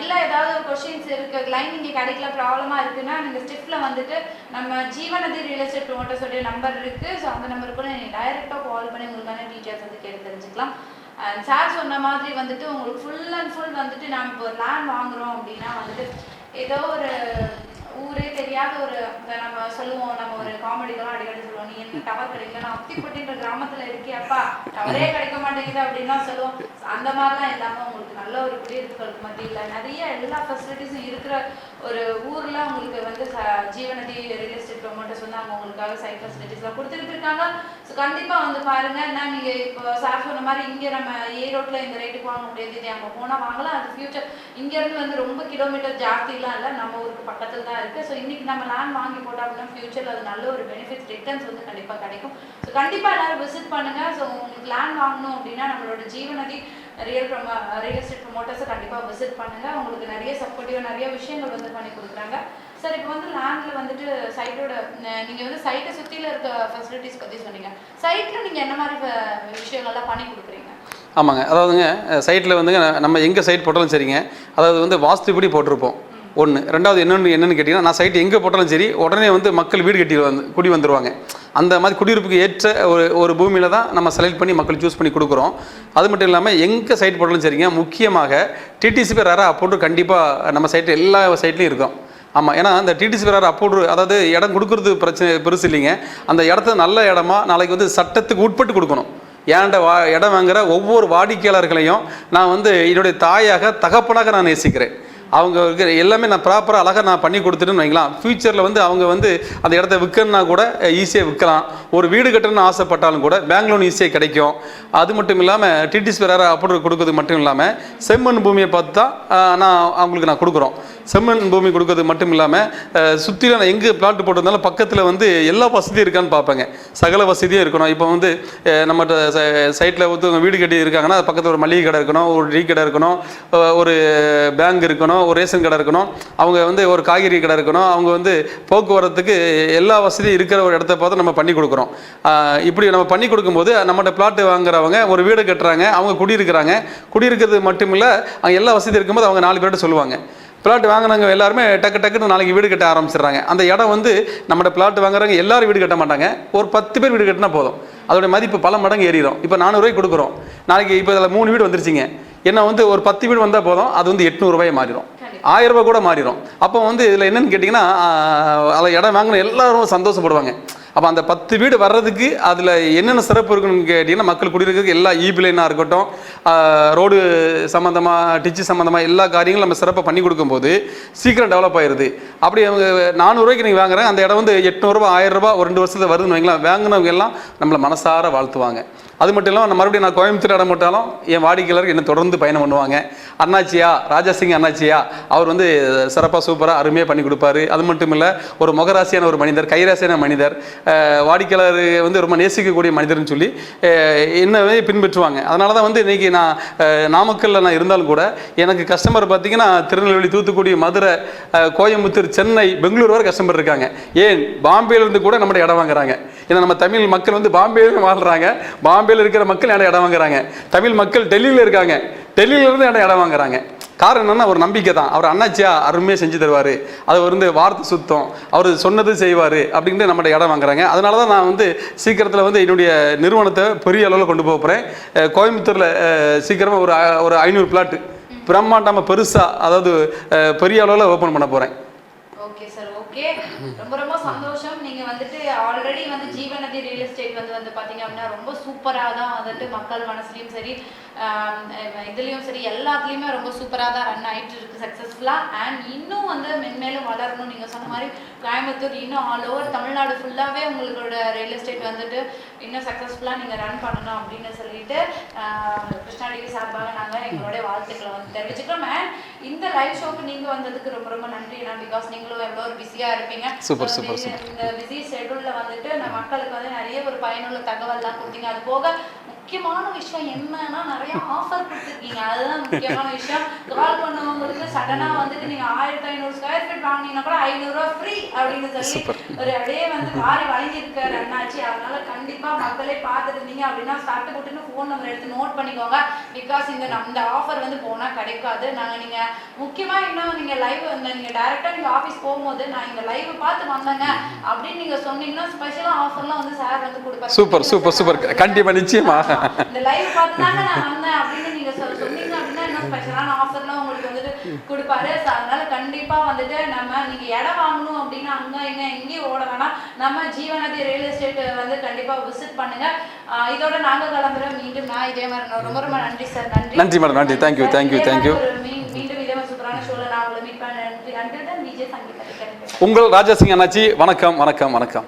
இல்லை ஏதாவது ஒரு கொஸ்டின்ஸ் இருக்கு, லைன் இங்கே கிடைக்கல, ப்ராப்ளமாக இருக்குன்னா நீங்கள் ஸ்டிஃப்ல வந்துட்டு நம்ம ஜீவநதி ரியல் எஸ்டேட் ப்ரொமோட்டர்ஸோடைய நம்பர் இருக்குது. ஸோ அந்த நம்பருக்கு கூட நீங்கள் டைரெக்டாக கால் பண்ணி உங்களுக்கான டீட்டெயில்ஸ் வந்து கேட்டு தெரிஞ்சுக்கலாம். சார் சொன்ன மாதிரி வந்துட்டு உங்களுக்கு ஃபுல் அண்ட் ஃபுல் வந்துட்டு நாம இப்போ ஒரு லேண்ட் வாங்குறோம் அப்படின்னா வந்துட்டு ஏதோ ஒரு ஊரே தெரியாத ஒரு நம்ம சொல்லுவோம், நம்ம ஒரு காமெடிக்கெல்லாம் அடிக்கடி சொல்லுவோம், நீ என்ன டவர் கிடைக்கல, நான் அத்திப்பட்டின்ற கிராமத்துல இருக்கியாப்பா டவரே கிடைக்க மாட்டேங்குது அப்படின்னா சொல்லுவோம். அந்த மாதிரிலாம் இல்லாம உங்களுக்கு நல்ல ஒரு குடியிருப்புகளுக்கு மத்தியில நிறைய எல்லா ஃபெசிலிட்டிஸும் இருக்கிற ஒரு ஊர்ல உங்களுக்கு வந்து ஜீவநதி ரியல் எஸ்டேட் ப்ரொமோட்டர்ஸ் வந்து அவங்க உங்களுக்காக சைட் ஃபெசிலிட்டிஸ்லாம் கொடுத்துட்டு இருக்காங்க. ஸோ கண்டிப்பா வந்து பாருங்க. ஏன்னா நீங்க இப்போ சார் சொன்ன மாதிரி இங்க நம்ம ஈரோட்ல இந்த ரேட்டுக்கு வாங்க முடியாது, இது அங்க போனா வாங்கலாம். அது ஃபியூச்சர் இங்க இருந்து வந்து ரொம்ப கிலோமீட்டர் ஜாஸ்திலாம் இல்லை, நம்ம ஊருக்கு பக்கத்துல தான் இருக்கு. ஸோ இன்னைக்கு நம்ம லேண்ட் வாங்கி போட்டோம் அப்படின்னா ஃபியூச்சர்ல அது நல்ல ஒரு பெனிஃபிட்ஸ் ரிட்டர்ன்ஸ் வந்து கண்டிப்பா கிடைக்கும். ஸோ கண்டிப்பா எல்லாரும் விசிட் பண்ணுங்க. ஸோ உங்களுக்கு லேண்ட் வாங்கணும் அப்படின்னா நம்மளோட ஜீவநதி ரியல் எஸ்டேட் ப்ரொமோட்டர்ஸை கண்டிப்பாக விசிட் பண்ணுங்க. உங்களுக்கு நிறைய சப்போர்ட்டிவாக நிறைய விஷயங்கள் வந்து பண்ணி கொடுக்குறாங்க. சார் இப்போ வந்து லேண்டில் வந்துட்டு சைட்டோட நீங்கள் வந்து சைட்டை சுற்றியில் இருக்க ஃபெசிலிட்டிஸ் பற்றி சொன்னீங்க. சைட்டில் நீங்கள் என்ன மாதிரி விஷயங்கள்லாம் பண்ணி கொடுக்குறீங்க? ஆமாங்க, அதாவதுங்க சைட்டில் வந்துங்க நம்ம எங்கே சைட் போட்டாலும் சரிங்க, அதாவது வந்து வாஸ்துப்படி போட்டிருப்போம் ஒன்று. ரெண்டாவது என்னென்னு கேட்டிங்கன்னா, நான் சைட்டு எங்கே போட்டாலும் சரி உடனே வந்து மக்கள் வீடு கட்டி குடி வந்துடுவாங்க. அந்த மாதிரி குடியிருப்புக்கு ஏற்ற ஒரு பூமியில் தான் நம்ம செலக்ட் பண்ணி மக்கள் சூஸ் பண்ணி கொடுக்குறோம். அது மட்டும் இல்லாமல் எங்கே சைட் போட்டாலும் சரிங்க, முக்கியமாக டிடிசிபி ரேரா அப்ரூவ்டு கண்டிப்பாக நம்ம சைட்டு எல்லா சைட்லையும் இருக்கும். ஆமாம், ஏன்னா அந்த டிடிசிபி ரேரா அப்ரூவ்டு, அதாவது இடம் கொடுக்குறது பிரச்சனை பெருசு இல்லைங்க. அந்த இடத்த நல்ல இடமா நாளைக்கு வந்து சட்டத்துக்கு உட்பட்டு கொடுக்கணும். ஏன்ட இடம் வாங்குகிற ஒவ்வொரு வாடிக்கையாளர்களையும் நான் வந்து என்னுடைய தாயாக தகப்பனாக நான் நேசிக்கிறேன். அவங்க எல்லாமே நான் ப்ராப்பராக அழகாக நான் பண்ணி கொடுத்துட்டுன்னு வைக்கலாம். ஃப்யூச்சரில் வந்து அவங்க வந்து அந்த இடத்த விற்கணுன்னா கூட ஈஸியாக விற்கலாம். ஒரு வீடு கட்டணும்னு ஆசைப்பட்டாலும் கூட பேங்க் லோன் ஈஸியாக கிடைக்கும். அது மட்டும் இல்லாமல் டிடிசி வேறு அப்படி கொடுக்குறது மட்டும் இல்லாமல் செம்மண் பூமியை பார்த்து தான் அவங்களுக்கு நான் கொடுக்குறோம். செம்மண் பூமி கொடுக்குறது மட்டும் இல்லாமல் சுற்றிலும் நான் எங்கே பிளாட் போட்டிருந்தாலும் பக்கத்தில் வந்து எல்லா வசதியும் இருக்கான்னு பார்ப்பேங்க. சகல வசதியும் இருக்கணும். இப்போ வந்து நம்மகிட்ட சைட்டில் ஒருத்தவங்க வீடு கட்டி இருக்காங்கன்னா அது பக்கத்தில் ஒரு மளிகை கடை இருக்கணும், ஒரு டீ கடை இருக்கணும், ஒரு பேங்க் இருக்கணும், ஒரு ரேஷன் கடை இருக்கணும், அவங்க வந்து ஒரு காய்கறி கடை இருக்கணும், அவங்க வந்து போக்குவரத்துக்கு எல்லா வசதியும் இருக்கிற ஒரு இடத்த பார்த்து நம்ம பண்ணி கொடுக்குறோம். இப்படி நம்ம பண்ணி கொடுக்கும்போது நம்மகிட்ட பிளாட் வாங்குறவங்க ஒரு வீடு கட்டுறாங்க, அவங்க குடியிருக்கிறாங்க. குடியிருக்கிறது மட்டும் இல்லை, அங்கே எல்லா வசதி இருக்கும்போது அவங்க 4 பேர்கிட்ட சொல்லுவாங்க. பிளாட் வாங்கினவங்க எல்லாருமே டக்குன்னு நாளைக்கு வீடு கட்ட ஆரம்பிச்சிடுறாங்க. அந்த இடம் வந்து நம்மளோட பிளாட் வாங்குறவங்க எல்லாரும் வீடு கட்ட மாட்டாங்க, ஒரு 10 பேர் வீடு கட்டினா போதும். அதோடைய மதிப்பு பல மடங்கு ஏறிடும். இப்போ 400 ரூபாய்க்கு கொடுக்குறோம், நாளைக்கு இப்போ இதில் 3 வீடு வந்துருச்சிங்க, என்ன வந்து ஒரு 10 வீடு வந்தால் போதும், அது வந்து 800 ரூபாய் மாறிடும், 1000 ரூபாய் கூட மாறிடும். அப்போ வந்து இதில் என்னென்னு கேட்டிங்கன்னா, அதில் இடம் வாங்கின எல்லாரும் சந்தோஷப்படுவாங்க. அப்போ அந்த 10 வீடு வர்றதுக்கு அதில் என்னென்ன சிறப்பு இருக்குன்னு கேட்டிங்கன்னா, மக்கள் குடியிருக்கிறதுக்கு எல்லா ஈபி லைனாக இருக்கட்டும், ரோடு சம்மந்தமாக, டிச்சு சம்மந்தமாக எல்லா காரியங்களும் நம்ம சிறப்பாக பண்ணி கொடுக்கும்போது சீக்கிரம் டெவலப் ஆயிடுது. அப்படி அவங்க 400 ரூபாய்க்கு நீங்கள் வாங்குறாங்க, அந்த இடம் வந்து 800 ரூபா 1000 ரூபா ஒரு 2 வருஷத்தில் வருதுன்னு வைங்களேன், வாங்கினவங்க எல்லாம் நம்மளை மனசார வாழ்த்துவாங்க. அது மட்டும் இல்லாமல் மறுபடியும் நான் கோயம்புத்தூர் இடம் போட்டாலும் என் வாடிக்கையாளருக்கு என்ன தொடர்ந்து பயணம் பண்ணுவாங்க. அண்ணாச்சியா, ராஜாசிங் அண்ணாச்சியா, அவர் வந்து சிறப்பாக சூப்பராக அருமையாக பண்ணி கொடுப்பாரு. அது மட்டும் இல்லை, ஒரு முகராசியான ஒரு மனிதர், கைராசியான மனிதர், வாடிக்கையாளர் வந்து ரொம்ப நேசிக்கக்கூடிய மனிதர்னு சொல்லி என்னவே பின்பற்றுவாங்க. அதனால தான் வந்து இன்றைக்கி நான் நாமக்கல்லில் நான் இருந்தாலும் கூட எனக்கு கஸ்டமர் பார்த்திங்கன்னா திருநெல்வேலி, தூத்துக்குடி, மதுரை, கோயம்புத்தூர், சென்னை, பெங்களூர் வரை கஸ்டமர் இருக்காங்க. ஏன் பாம்பேலேருந்து கூட நம்மளோட இடம் வாங்குறாங்க. ஏன்னா நம்ம தமிழ் மக்கள் வந்து பாம்பேல வாழ்கிறாங்க, பாம்பேல இருக்கிற மக்கள் இடம் வாங்குறாங்க. தமிழ் மக்கள் டெல்லியில் இருக்காங்க, டெல்லியிலேருந்து இடம் வாங்குறாங்க. காரணம் என்னன்னா, ஒரு நம்பிக்கை தான். அவர் அண்ணாச்சியா அருமையாக செஞ்சு தருவார், அது வந்து வார்த்தை சுத்தம், அவர் சொன்னது செய்வார் அப்படின்ட்டு நம்மளோட இடம் வாங்குறாங்க. அதனால தான் நான் வந்து சீக்கிரத்தில் வந்து என்னுடைய நிறுவனத்தை பெரிய அளவில் கொண்டு போக போகிறேன். கோயம்புத்தூரில் சீக்கிரமாக ஒரு 500 பிளாட்டு பிரம்மாண்டமாக பெருசாக, அதாவது பெரிய அளவில் ஓப்பன் பண்ண போகிறேன். ஓகே சார், ஓகே, ரொம்ப ரொம்ப சந்தோஷம். நீங்க வந்துட்டு ஆல்ரெடி வந்து ஜீவநதி ரியல் எஸ்டேட் வந்து பாத்தீங்க அப்படின்னா ரொம்ப சூப்பராக தான் வந்துட்டு மக்கள் மனசுலையும் சரி, இதுலேயும் சரி, எல்லாத்துலேயுமே ரொம்ப சூப்பராக தான் ரன் ஆகிட்டு இருக்கு சக்ஸஸ்ஃபுல்லாக. அண்ட் இன்னும் வந்து மென்மேலும் வளரணும். நீங்கள் சொன்ன மாதிரி கோயம்புத்தூர், இன்னும் ஆல் ஓவர் தமிழ்நாடு ஃபுல்லாகவே உங்களோட ரியல் எஸ்டேட் வந்துட்டு இன்னும் சக்ஸஸ்ஃபுல்லாக நீங்கள் ரன் பண்ணணும் அப்படின்னு சொல்லிட்டு கிருஷ்ணா டிவி சார்பாக நாங்கள் எங்களுடைய வாழ்த்துக்களை வந்து தெரிவிச்சுக்கிறோம். அண்ட் இந்த லைவ் ஷோக்கு நீங்கள் வந்ததுக்கு ரொம்ப ரொம்ப நன்றி. ஏன்னா பிகாஸ் நீங்களும் எவ்வளோ ஒரு பிஸியாக இருப்பீங்க. Super super. இந்த பிஸி ஷெட்யூலில் வந்துட்டு மக்களுக்கு வந்து நிறைய ஒரு பயனுள்ள தகவல்லாம் கொடுத்தீங்க. அது போக முக்கியமான விஷயம் என்னன்னா, நிறைய ஆஃபர் கொடுத்துருக்கீங்க, அதுதான் முக்கியமான விஷயம். கால் பண்ணவங்களுக்கு சடனா வந்துட்டு நீங்க 1500 ஸ்கொயர் ஃபீட் வாங்கினீங்கன்னா கூட 500 ரூபாய் ஃப்ரீ அப்படின்னு சொல்லி ஒரு அப்படியே வந்து மாறி வழங்கியிருக்க ரன்னாச்சு. அதனால கண்டிப்பா மக்களே பார்த்துட்டு இருந்தீங்க அப்படின்னா ஸ்டார்ட் போட்டுன்னு ஃபோன் நம்பர் எடுத்து நோட் பண்ணிக்கோங்க. பிகாஸ் இந்த ஆஃபர் வந்து போனா கிடைக்காது. நீங்க முக்கியமா இன்னும் நீங்க லைவ் நீங்க டைரக்டா நீங்க ஆஃபீஸ் போகும்போது நான் இந்த லைவ் பார்த்து வந்தேங்க அப்படின்னு நீங்க சொன்னீங்கன்னா ஸ்பெஷலா ஆஃபர்லாம் வந்து சார் வந்து கொடுப்பாரு. சூப்பர் சூப்பர் சூப்பர், கண்டிப்பா நிச்சயமா இந்த லைவ் பார்த்து தாங்க நான் வந்தேன் கொடுப்பாரு. So, அதனால கண்டிப்பா வந்துட்டு நீங்க இடம் வாங்கணும் அப்படின்னா அங்க இங்க எங்கேயும் ஓட வேணாம், நம்ம ஜீவநதி ரியல் எஸ்டேட் வந்து கண்டிப்பா விசிட் பண்ணுங்க. இதோட நாங்க கிளம்புறோம். மீண்டும் நான் இதே மாதிரி ரொம்ப ரொம்ப நன்றி சார். நன்றி மேடம், நன்றி. தேங்க்யூ. மீண்டும் இதே மாதிரி சூப்பரான ஷோல நான் உங்களை மீட் பண்ண நன்றி. விஜய் சங்கீதா உங்கள் ராஜா சிங் அண்ணாச்சி. வணக்கம் வணக்கம் வணக்கம்.